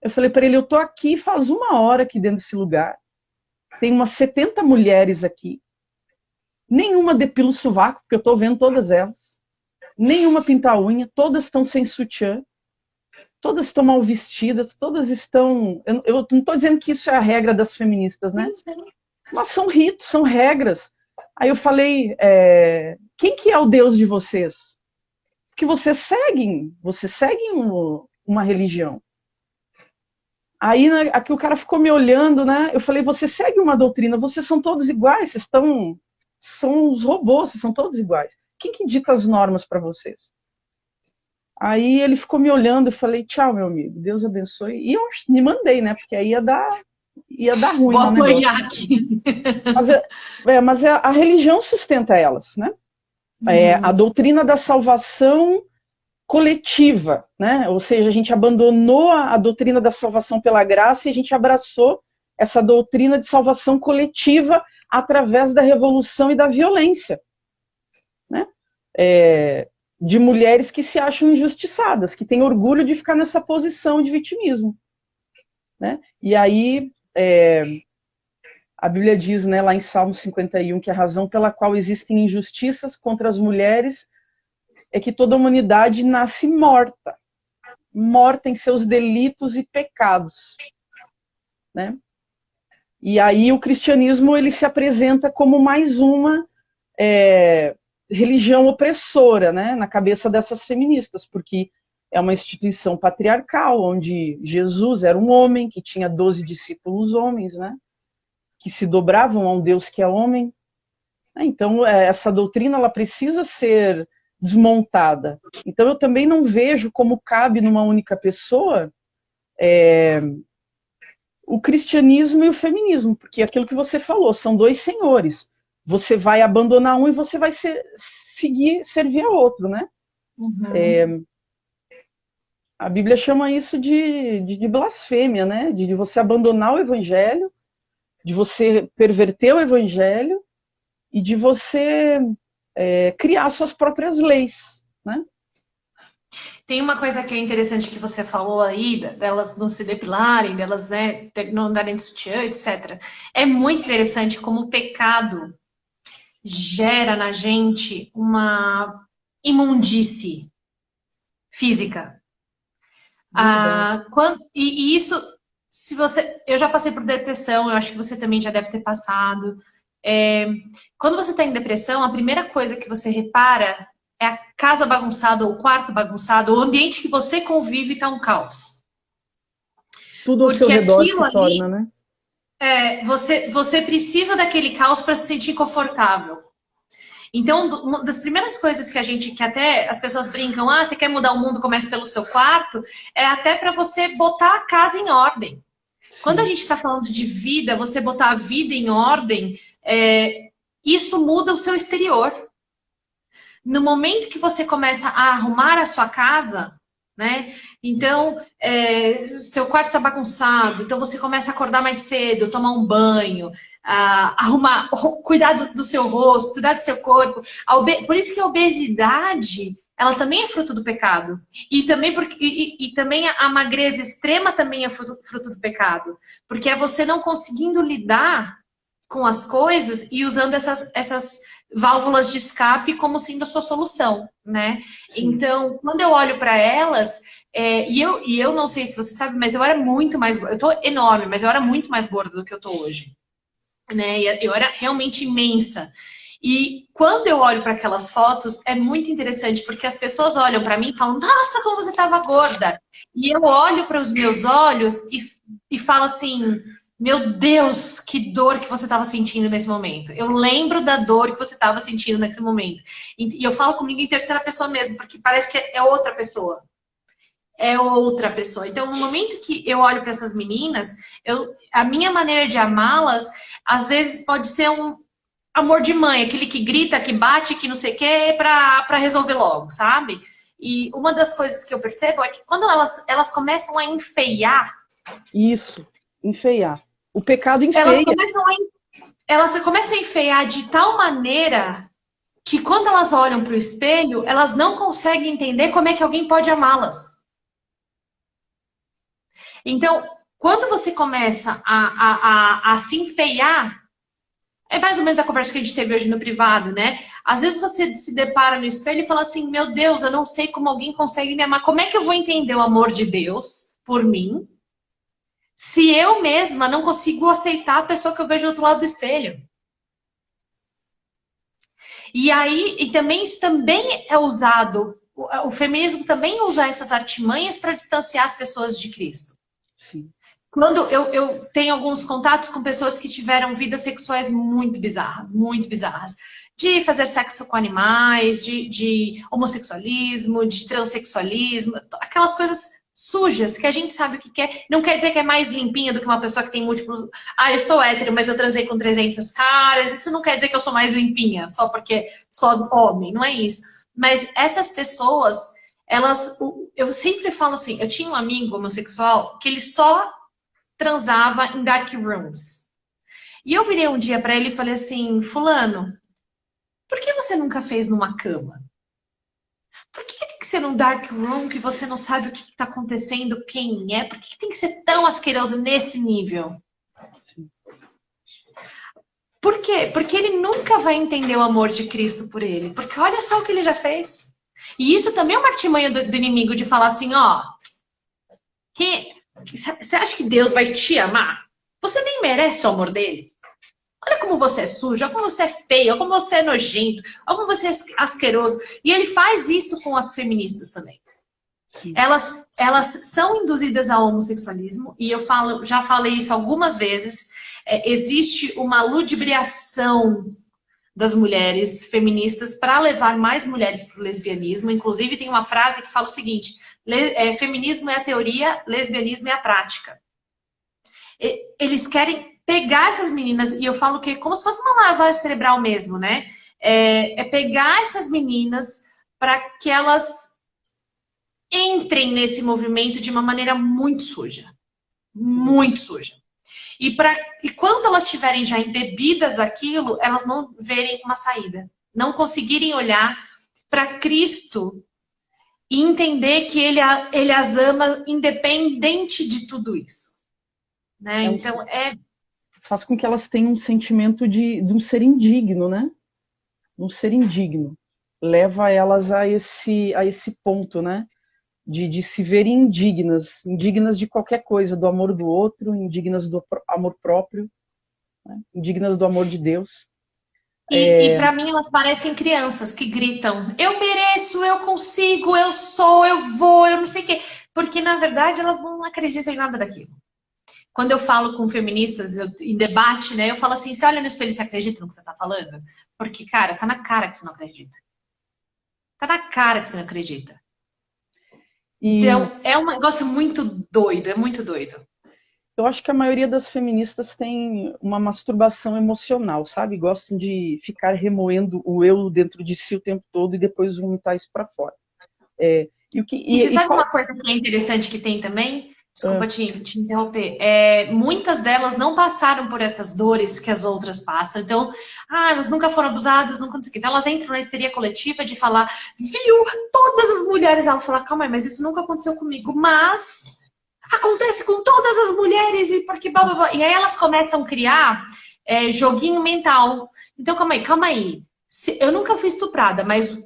Eu falei para ele, eu tô aqui faz 1 hora aqui dentro desse lugar. Tem umas 70 mulheres aqui. Nenhuma depila o sovaco, porque eu tô vendo todas elas. Nenhuma pinta a unha, todas estão sem sutiã. Todas estão mal vestidas, todas estão... Eu não estou dizendo que isso é a regra das feministas, né? Mas são ritos, são regras. Aí eu falei, quem que é o Deus de vocês? Porque vocês seguem uma religião. Aí aqui o cara ficou me olhando, né? Eu falei, você segue uma doutrina, vocês são todos iguais, são os robôs, vocês são todos iguais. Quem que dita as normas para vocês? Aí ele ficou me olhando, eu falei, tchau, meu amigo, Deus abençoe. E eu me mandei, né? Porque aí ia dar ruim Vou no negócio. apanhar aqui. Mas a religião sustenta elas, né? A doutrina da salvação coletiva, né? Ou seja, a gente abandonou a doutrina da salvação pela graça e a gente abraçou essa doutrina de salvação coletiva através da revolução e da violência, né? De mulheres que se acham injustiçadas, que têm orgulho de ficar nessa posição de vitimismo, né? E aí A Bíblia diz, né, lá em Salmo 51, que a razão pela qual existem injustiças contra as mulheres é que toda a humanidade nasce morta, morta em seus delitos e pecados, né? E aí o cristianismo ele se apresenta como mais uma religião opressora, né, na cabeça dessas feministas, porque é uma instituição patriarcal, onde Jesus era um homem que tinha 12 discípulos homens, né, que se dobravam a um Deus que é homem. Então, essa doutrina ela precisa ser desmontada. Então, eu também não vejo como cabe numa única pessoa o cristianismo e o feminismo, porque aquilo que você falou, são dois senhores. Você vai abandonar um e você vai servir a outro, né? Uhum. A Bíblia chama isso de blasfêmia, né? De você abandonar o evangelho, de você perverter o evangelho e de você criar suas próprias leis, né? Tem uma coisa que é interessante que você falou aí, delas não se depilarem, delas, né, não andarem de sutiã, etc. É muito interessante como o pecado gera na gente uma imundície física. E isso, se você, eu já passei por depressão, eu acho que você também já deve ter passado. Quando você está em depressão, a primeira coisa que você repara é a casa bagunçada, ou o quarto bagunçado, o ambiente que você convive está um caos. Tudo ao seu Porque redor aquilo se ali, torna, né? você precisa daquele caos para se sentir confortável. Então, uma das primeiras coisas que até as pessoas brincam, você quer mudar o mundo, comece pelo seu quarto, é até para você botar a casa em ordem. Sim. Quando a gente está falando de vida, você botar a vida em ordem, isso muda o seu exterior. No momento que você começa a arrumar a sua casa, né? Então, seu quarto está bagunçado, então você começa a acordar mais cedo, tomar um banho, arrumar, cuidar do seu rosto, cuidar do seu corpo. Por isso que a obesidade, ela também é fruto do pecado. E também a magreza extrema também é fruto do pecado. Porque é você não conseguindo lidar com as coisas e usando essas válvulas de escape como sendo a sua solução, né? Sim. Então, quando eu olho para elas, e eu não sei se você sabe, mas eu era muito mais gorda. Eu tô enorme, mas eu era muito mais gorda do que eu tô hoje, né? Eu era realmente imensa. E quando eu olho para aquelas fotos, é muito interessante, porque as pessoas olham para mim e falam, nossa, como você estava gorda. E eu olho para os meus olhos e falo assim, meu Deus, que dor que você estava sentindo nesse momento. Eu lembro da dor que você estava sentindo nesse momento. E eu falo comigo em terceira pessoa mesmo, porque parece que é outra pessoa. É outra pessoa. Então, no momento que eu olho para essas meninas, a minha maneira de amá-las, às vezes pode ser um amor de mãe, aquele que grita, que bate, que não sei o quê, para resolver logo, sabe? E uma das coisas que eu percebo é que quando elas começam a enfeiar. Isso, enfeiar. O pecado enfeia. Elas começam a enfeiar de tal maneira que quando elas olham para o espelho, elas não conseguem entender como é que alguém pode amá-las. Então, quando você começa a se enfeiar, é mais ou menos a conversa que a gente teve hoje no privado, né? Às vezes você se depara no espelho e fala assim, meu Deus, eu não sei como alguém consegue me amar. Como é que eu vou entender o amor de Deus por mim se eu mesma não consigo aceitar a pessoa que eu vejo do outro lado do espelho? E aí, e também isso também é usado, o feminismo também usa essas artimanhas para distanciar as pessoas de Cristo. Sim. Quando eu tenho alguns contatos com pessoas que tiveram vidas sexuais muito bizarras, muito bizarras. De fazer sexo com animais, de homossexualismo, de transexualismo, aquelas coisas sujas que a gente sabe o que quer. Não quer dizer que é mais limpinha do que uma pessoa que tem múltiplos. Eu sou hétero, mas eu transei com 300 caras. Isso não quer dizer que eu sou mais limpinha, só porque sou homem, não é isso. Mas essas pessoas, eu sempre falo assim, eu tinha um amigo homossexual que ele só transava em dark rooms. E eu virei um dia para ele e falei assim, fulano, por que você nunca fez numa cama? Por que tem que ser num dark room que você não sabe o que está acontecendo, quem é? Por que tem que ser tão asqueroso nesse nível? Sim. Por quê? Porque ele nunca vai entender o amor de Cristo por ele. Porque olha só o que ele já fez. E isso também é uma artimanha do inimigo de falar assim, ó, você acha que Deus vai te amar? Você nem merece o amor dele. Olha como você é sujo, olha como você é feio, olha como você é nojento, olha como você é asqueroso. E ele faz isso com as feministas também. Elas são induzidas ao homossexualismo, e já falei isso algumas vezes. Existe uma ludibriação das mulheres feministas para levar mais mulheres para o lesbianismo. Inclusive, tem uma frase que fala o seguinte: feminismo é a teoria, lesbianismo é a prática. Eles querem pegar essas meninas, e eu falo que é como se fosse uma lavagem cerebral mesmo, né? Pegar essas meninas para que elas entrem nesse movimento de uma maneira muito suja. Muito suja. E quando elas estiverem já embebidas daquilo, elas não verem uma saída. Não conseguirem olhar para Cristo e entender que ele as ama independente de tudo isso. Né? Então, faz com que elas tenham um sentimento de um ser indigno, né? Um ser indigno. Leva elas a esse ponto, né? De se verem indignas de qualquer coisa, do amor do outro, indignas do amor próprio, né? Indignas do amor de Deus. E para mim elas parecem crianças que gritam: eu mereço, eu consigo, eu sou, eu vou, eu não sei o quê. Porque na verdade elas não acreditam em nada daquilo. Quando eu falo com feministas em debate, né, eu falo assim: você olha no espelho e você acredita no que você tá falando? Porque, cara, tá na cara que você não acredita. Tá na cara que você não acredita. Então, é um negócio muito doido, é muito doido. Eu acho que a maioria das feministas tem uma masturbação emocional, sabe? Gostam de ficar remoendo o eu dentro de si o tempo todo e depois vomitar isso para fora. E você sabe uma coisa que é interessante que tem também? Desculpa te interromper. Muitas delas não passaram por essas dores que as outras passam. Então, elas nunca foram abusadas, nunca não sei o que. Então, elas entram na histeria coletiva de falar, viu, todas as mulheres. Ela fala, calma aí, mas isso nunca aconteceu comigo. Mas acontece com todas as mulheres e porque blá, blá, blá. E aí elas começam a criar joguinho mental. Então, calma aí. Eu nunca fui estuprada, mas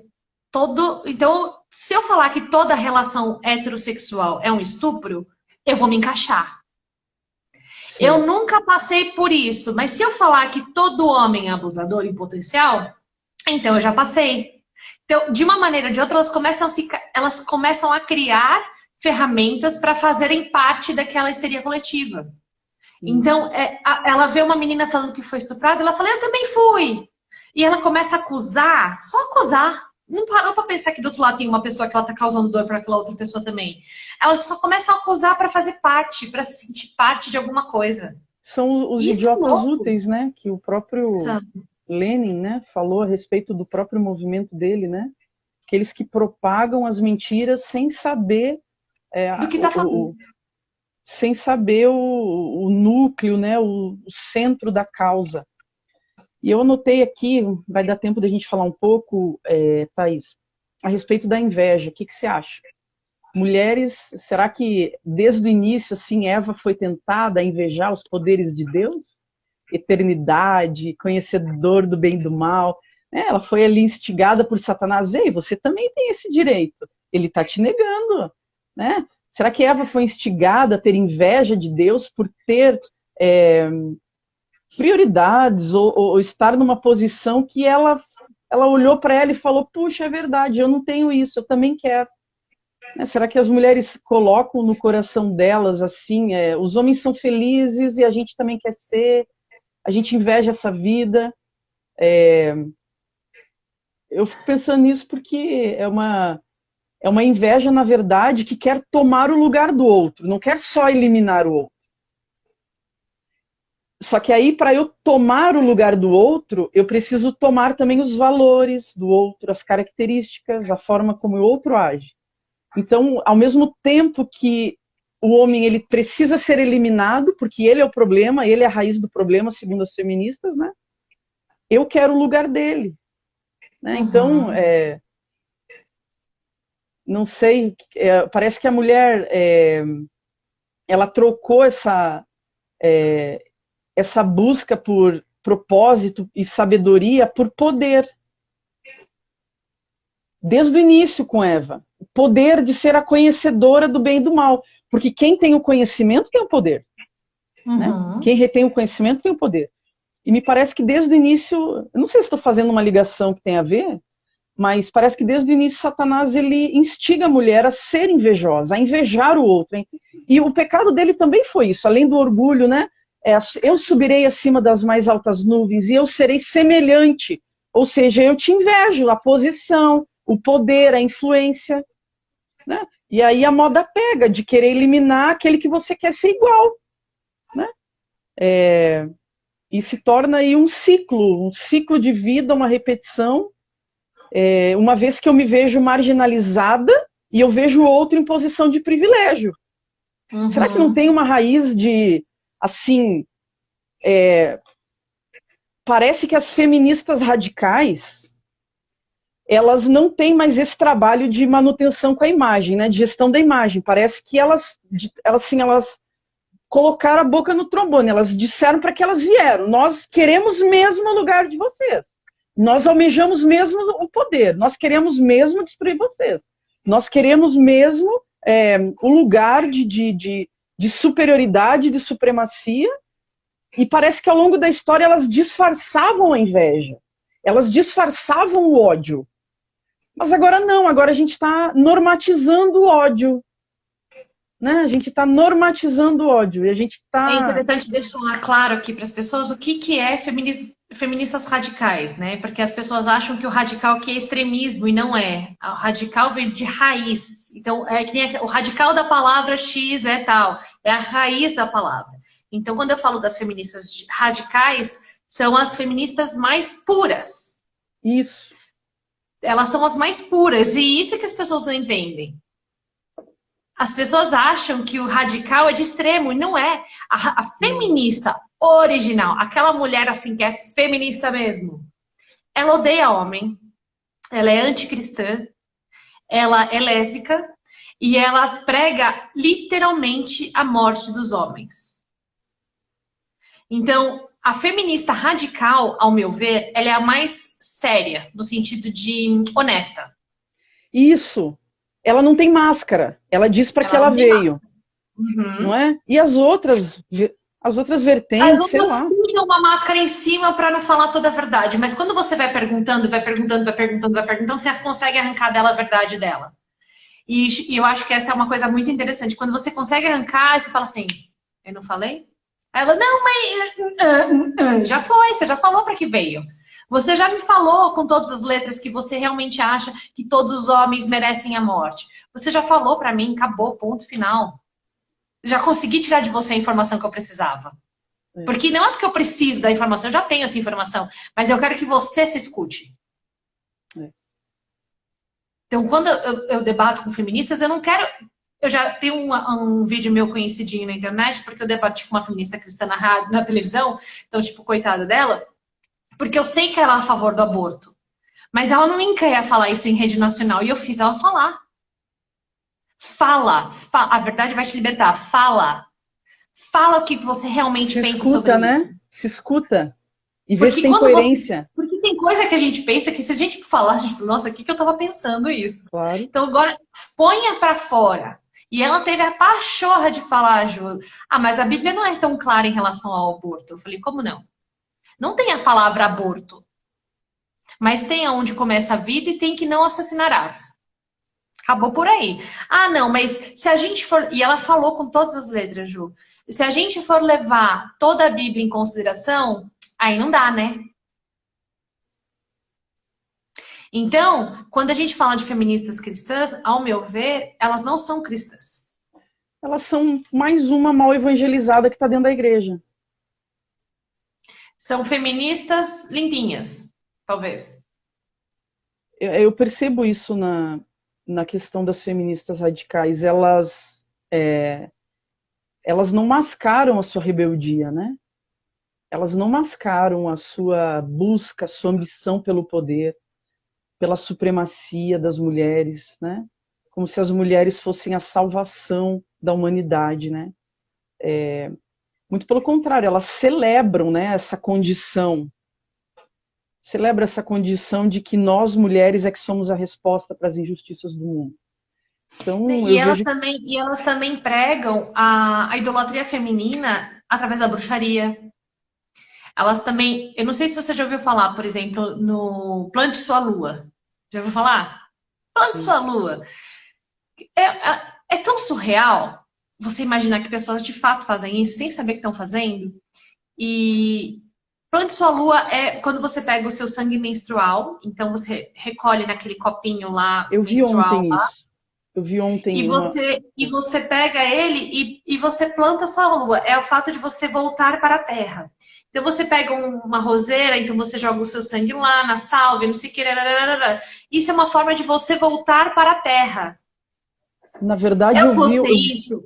então, se eu falar que toda relação heterossexual é um estupro, eu vou me encaixar. Sim. Eu nunca passei por isso, mas se eu falar que todo homem é abusador em potencial, então eu já passei. Então, de uma maneira ou de outra, elas começam a criar ferramentas para fazerem parte daquela histeria coletiva. Então, ela vê uma menina falando que foi estuprada, ela fala, eu também fui. E ela começa a acusar, só acusar. Não parou para pensar que do outro lado tem uma pessoa que ela tá causando dor para aquela outra pessoa também. Ela só começa a acusar para fazer parte, para se sentir parte de alguma coisa. São os idiotas úteis, né? Que o próprio Lenin, né, falou a respeito do próprio movimento dele, né? Aqueles que propagam as mentiras sem saber do que tá falando. Sem saber o núcleo, né? O centro da causa. E eu anotei aqui, vai dar tempo da gente falar um pouco, Thaís, a respeito da inveja. O que você acha? Mulheres, será que desde o início, assim, Eva foi tentada a invejar os poderes de Deus? Eternidade, conhecedor do bem e do mal. Ela foi ali instigada por Satanás. Ei, você também tem esse direito. Ele está te negando, né? Será que Eva foi instigada a ter inveja de Deus por ter prioridades ou estar numa posição que ela olhou para ela e falou, puxa, é verdade, eu não tenho isso, eu também quero. Será que as mulheres colocam no coração delas assim, os homens são felizes e a gente também quer ser, a gente inveja essa vida? Eu fico pensando nisso porque é uma inveja, na verdade, que quer tomar o lugar do outro, não quer só eliminar o outro. Só que aí, para eu tomar o lugar do outro, eu preciso tomar também os valores do outro, as características, a forma como o outro age. Então, ao mesmo tempo que o homem ele precisa ser eliminado, porque ele é o problema, ele é a raiz do problema, segundo as feministas, né? Eu quero o lugar dele. Né? Então, não sei, parece que a mulher ela trocou essa busca por propósito e sabedoria por poder. Desde o início com Eva. O poder de ser a conhecedora do bem e do mal. Porque quem tem o conhecimento tem o poder. Né? Quem retém o conhecimento tem o poder. E me parece que desde o início, eu não sei se estou fazendo uma ligação que tem a ver, mas parece que desde o início Satanás ele instiga a mulher a ser invejosa, a invejar o outro. Hein? E o pecado dele também foi isso, além do orgulho, né? Eu subirei acima das mais altas nuvens e eu serei semelhante. Ou seja, eu te invejo, a posição, o poder, a influência. Né? E aí a moda pega de querer eliminar aquele que você quer ser igual. Né? E se torna aí um ciclo de vida, uma repetição, uma vez que eu me vejo marginalizada e eu vejo o outro em posição de privilégio. Será que não tem uma raiz de, assim, parece que as feministas radicais, elas não têm mais esse trabalho de manutenção com a imagem, né, de gestão da imagem. Parece que elas colocaram a boca no trombone, elas disseram para que elas vieram. Nós queremos mesmo o lugar de vocês. Nós almejamos mesmo o poder. Nós queremos mesmo destruir vocês. Nós queremos mesmo o lugar de superioridade, de supremacia. E parece que ao longo da história elas disfarçavam a inveja. Elas disfarçavam o ódio. Mas agora não, agora a gente está normatizando o ódio. Né? A gente está normatizando o ódio e a gente está... É interessante deixar claro aqui para as pessoas o que é feministas radicais, né? Porque as pessoas acham que o radical aqui é extremismo e não é. O radical vem de raiz. Então, é que nem o radical da palavra X é tal, é a raiz da palavra. Então, quando eu falo das feministas radicais, são as feministas mais puras. Isso. Elas são as mais puras e isso é que as pessoas não entendem. As pessoas acham que o radical é de extremo, e não é. A feminista original, aquela mulher assim que é feminista mesmo, ela odeia homem, ela é anticristã, ela é lésbica e ela prega literalmente a morte dos homens. Então, a feminista radical, ao meu ver, ela é a mais séria, no sentido de honesta. Isso. Ela não tem máscara. Ela diz para que ela veio. Não é? E as outras vertentes, as outras tiram uma máscara em cima para não falar toda a verdade. Mas quando você vai perguntando, você consegue arrancar dela a verdade dela. E eu acho que essa é uma coisa muito interessante. Quando você consegue arrancar, você fala assim, eu não falei? Aí ela, não, mas já foi, você já falou para que veio. Você já me falou com todas as letras que você realmente acha que todos os homens merecem a morte. Você já falou para mim, acabou, ponto final. Já consegui tirar de você a informação que eu precisava. Porque não é porque eu preciso da informação, eu já tenho essa informação, mas eu quero que você se escute. Então, quando eu debato com feministas, eu não quero... Eu já tenho um vídeo meu conhecidinho na internet, porque eu debati com uma feminista cristã na televisão, então, tipo, coitada dela, porque eu sei que ela é a favor do aborto. Mas ela não quer falar isso em rede nacional, e eu fiz ela falar. Fala, a verdade vai te libertar, fala. Fala o que você realmente pensa sobre isso. Né? Se escuta e vê se tem coerência. Porque tem coisa que a gente pensa que se a gente falar, a gente fala, nossa, o que eu tava pensando isso? Claro. Então agora, ponha pra fora. E ela teve a pachorra de falar, Ju, mas a Bíblia não é tão clara em relação ao aborto. Eu falei, como não? Não tem a palavra aborto. Mas tem aonde começa a vida e tem que não assassinarás. Acabou por aí. Não, mas se a gente for... E ela falou com todas as letras, Ju. Se a gente for levar toda a Bíblia em consideração, aí não dá, né? Então, quando a gente fala de feministas cristãs, ao meu ver, elas não são cristãs. Elas são mais uma mal evangelizada que está dentro da igreja. São feministas limpinhas, talvez. Eu percebo isso na questão das feministas radicais. Elas não mascaram a sua rebeldia, né? Elas não mascaram a sua busca, a sua ambição pelo poder, pela supremacia das mulheres, né? Como se as mulheres fossem a salvação da humanidade, né? Muito pelo contrário, elas celebram, né, essa condição. Celebra essa condição de que nós, mulheres, é que somos a resposta para as injustiças do mundo. Então, E eu vejo... elas também pregam a idolatria feminina através da bruxaria. Elas também, eu não sei se você já ouviu falar, por exemplo, no Plante Sua Lua. Já ouviu falar? Plante Sim. Sua Lua. É tão surreal você imaginar que pessoas de fato fazem isso sem saber que estão fazendo. E Plante Sua Lua é quando você pega o seu sangue menstrual, então você recolhe naquele copinho lá Eu vi menstrual ontem lá, isso. Eu vi ontem uma... e você pega ele e você planta a sua lua. É o fato de você voltar para a terra. Então você pega uma roseira, então você joga o seu sangue lá na salve, não sei o que. Isso é uma forma de você voltar para a terra. Na verdade, Eu eu vi... postei isso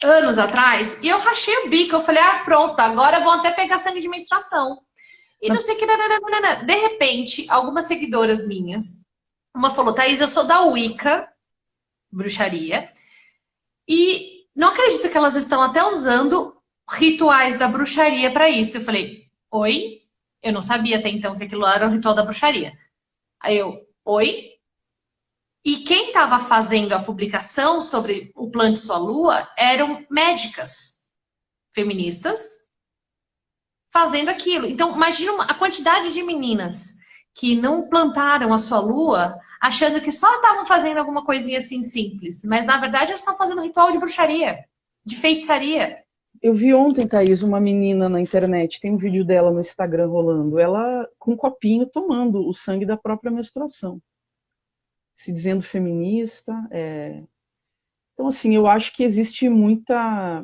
anos atrás e eu rachei o bico. Eu falei, ah, pronto, agora vão até pegar sangue de menstruação. E não Na... sei o que. De repente, algumas seguidoras minhas, uma falou, Thaís, eu sou da Wicca, bruxaria, e não acredito que elas estão até usando rituais da bruxaria para isso. Eu falei, oi? Eu não sabia até então que aquilo era o ritual da bruxaria. Aí eu, oi? E quem estava fazendo a publicação sobre o Plante Sua Lua eram médicas feministas fazendo aquilo. Então, imagina a quantidade de meninas que não plantaram a sua lua achando que só estavam fazendo alguma coisinha assim simples. Mas, na verdade, elas estão fazendo ritual de bruxaria, de feitiçaria. Eu vi ontem, Thaís, uma menina na internet, tem um vídeo dela no Instagram rolando, ela com um copinho tomando o sangue da própria menstruação, se dizendo feminista. Então, assim, eu acho que existe muita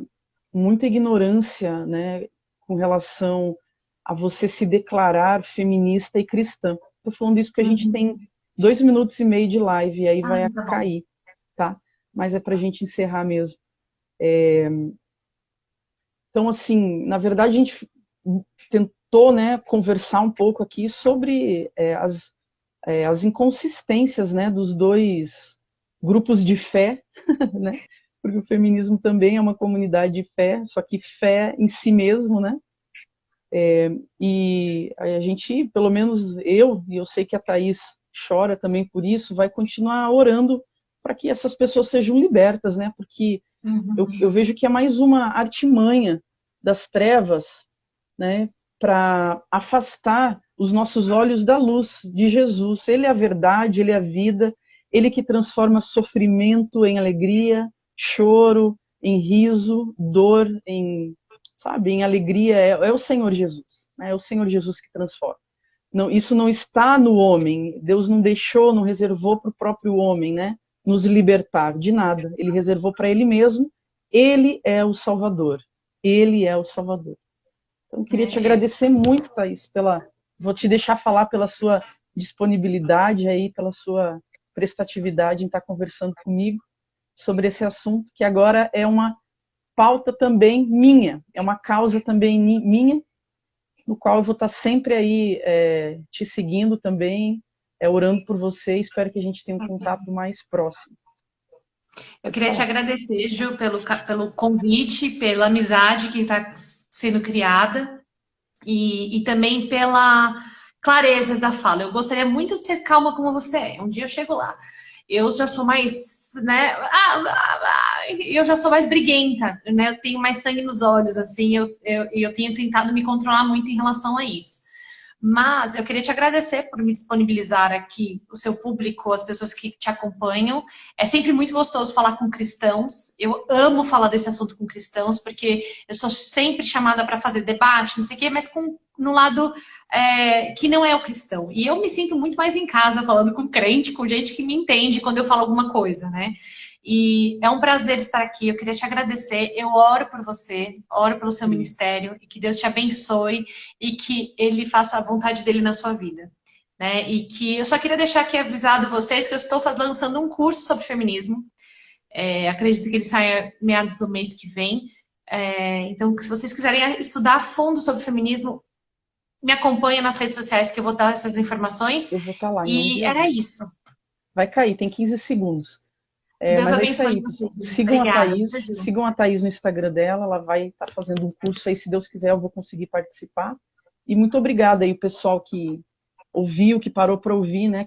ignorância, né, com relação a você se declarar feminista e cristã. Estou falando isso porque a gente tem 2 minutos e meio de live e aí Ah, vai tá bom. cair, tá? Mas é para a gente encerrar mesmo. Então, assim, na verdade, a gente tentou, né, conversar um pouco aqui sobre as inconsistências, né, dos dois grupos de fé, né? Porque o feminismo também é uma comunidade de fé, só que fé em si mesmo, né? E a gente, pelo menos eu, e eu sei que a Thaís chora também por isso, vai continuar orando para que essas pessoas sejam libertas, né? Porque eu vejo que é mais uma artimanha das trevas, né? Para afastar os nossos olhos da luz de Jesus. Ele é a verdade, ele é a vida, ele que transforma sofrimento em alegria, choro em riso, dor em, sabe, em alegria. É o Senhor Jesus, né? É o Senhor Jesus que transforma. Não, isso não está no homem. Deus não deixou, não reservou para o próprio homem, né? Nos libertar de nada. Ele reservou para ele mesmo. Ele é o Salvador. Ele é o Salvador. Então, eu queria te agradecer muito, Thaís, vou te deixar falar pela sua disponibilidade aí, pela sua prestatividade em estar conversando comigo sobre esse assunto, que agora é uma pauta também minha, é uma causa também minha, no qual eu vou estar sempre aí te seguindo também, orando por você. Espero que a gente tenha um contato mais próximo. Eu Pode queria te falar. agradecer, Ju, pelo convite, pela amizade que está sendo criada e também pela clareza da fala. Eu gostaria muito de ser calma como você é. Um dia eu chego lá. Eu já sou mais, né? Eu já sou mais briguenta, né? Eu tenho mais sangue nos olhos, assim. Eu tenho tentado me controlar muito em relação a isso. Mas eu queria te agradecer por me disponibilizar aqui, o seu público, as pessoas que te acompanham. É sempre muito gostoso falar com cristãos. Eu amo falar desse assunto com cristãos, porque eu sou sempre chamada para fazer debate, não sei o quê, mas no lado que não é o cristão. E eu me sinto muito mais em casa falando com crente, com gente que me entende quando eu falo alguma coisa, né? E é um prazer estar aqui. Eu queria te agradecer. Eu oro por você, oro pelo seu ministério e que Deus te abençoe e que Ele faça a vontade dele na sua vida. Né? E que eu só queria deixar aqui avisado vocês que eu estou lançando um curso sobre feminismo. Acredito que ele saia meados do mês que vem. Então, se vocês quiserem estudar a fundo sobre feminismo, me acompanha nas redes sociais que eu vou dar essas informações. Eu vou estar lá em nome de E era Jesus. isso. Vai cair, tem 15 segundos. Deus Mas é isso abençoe aí, você. pessoal. Sigam Obrigada. Sigam a Thaís no Instagram dela, ela vai estar fazendo um curso aí, se Deus quiser eu vou conseguir participar. E muito obrigada aí, o pessoal que ouviu, que parou para ouvir, né?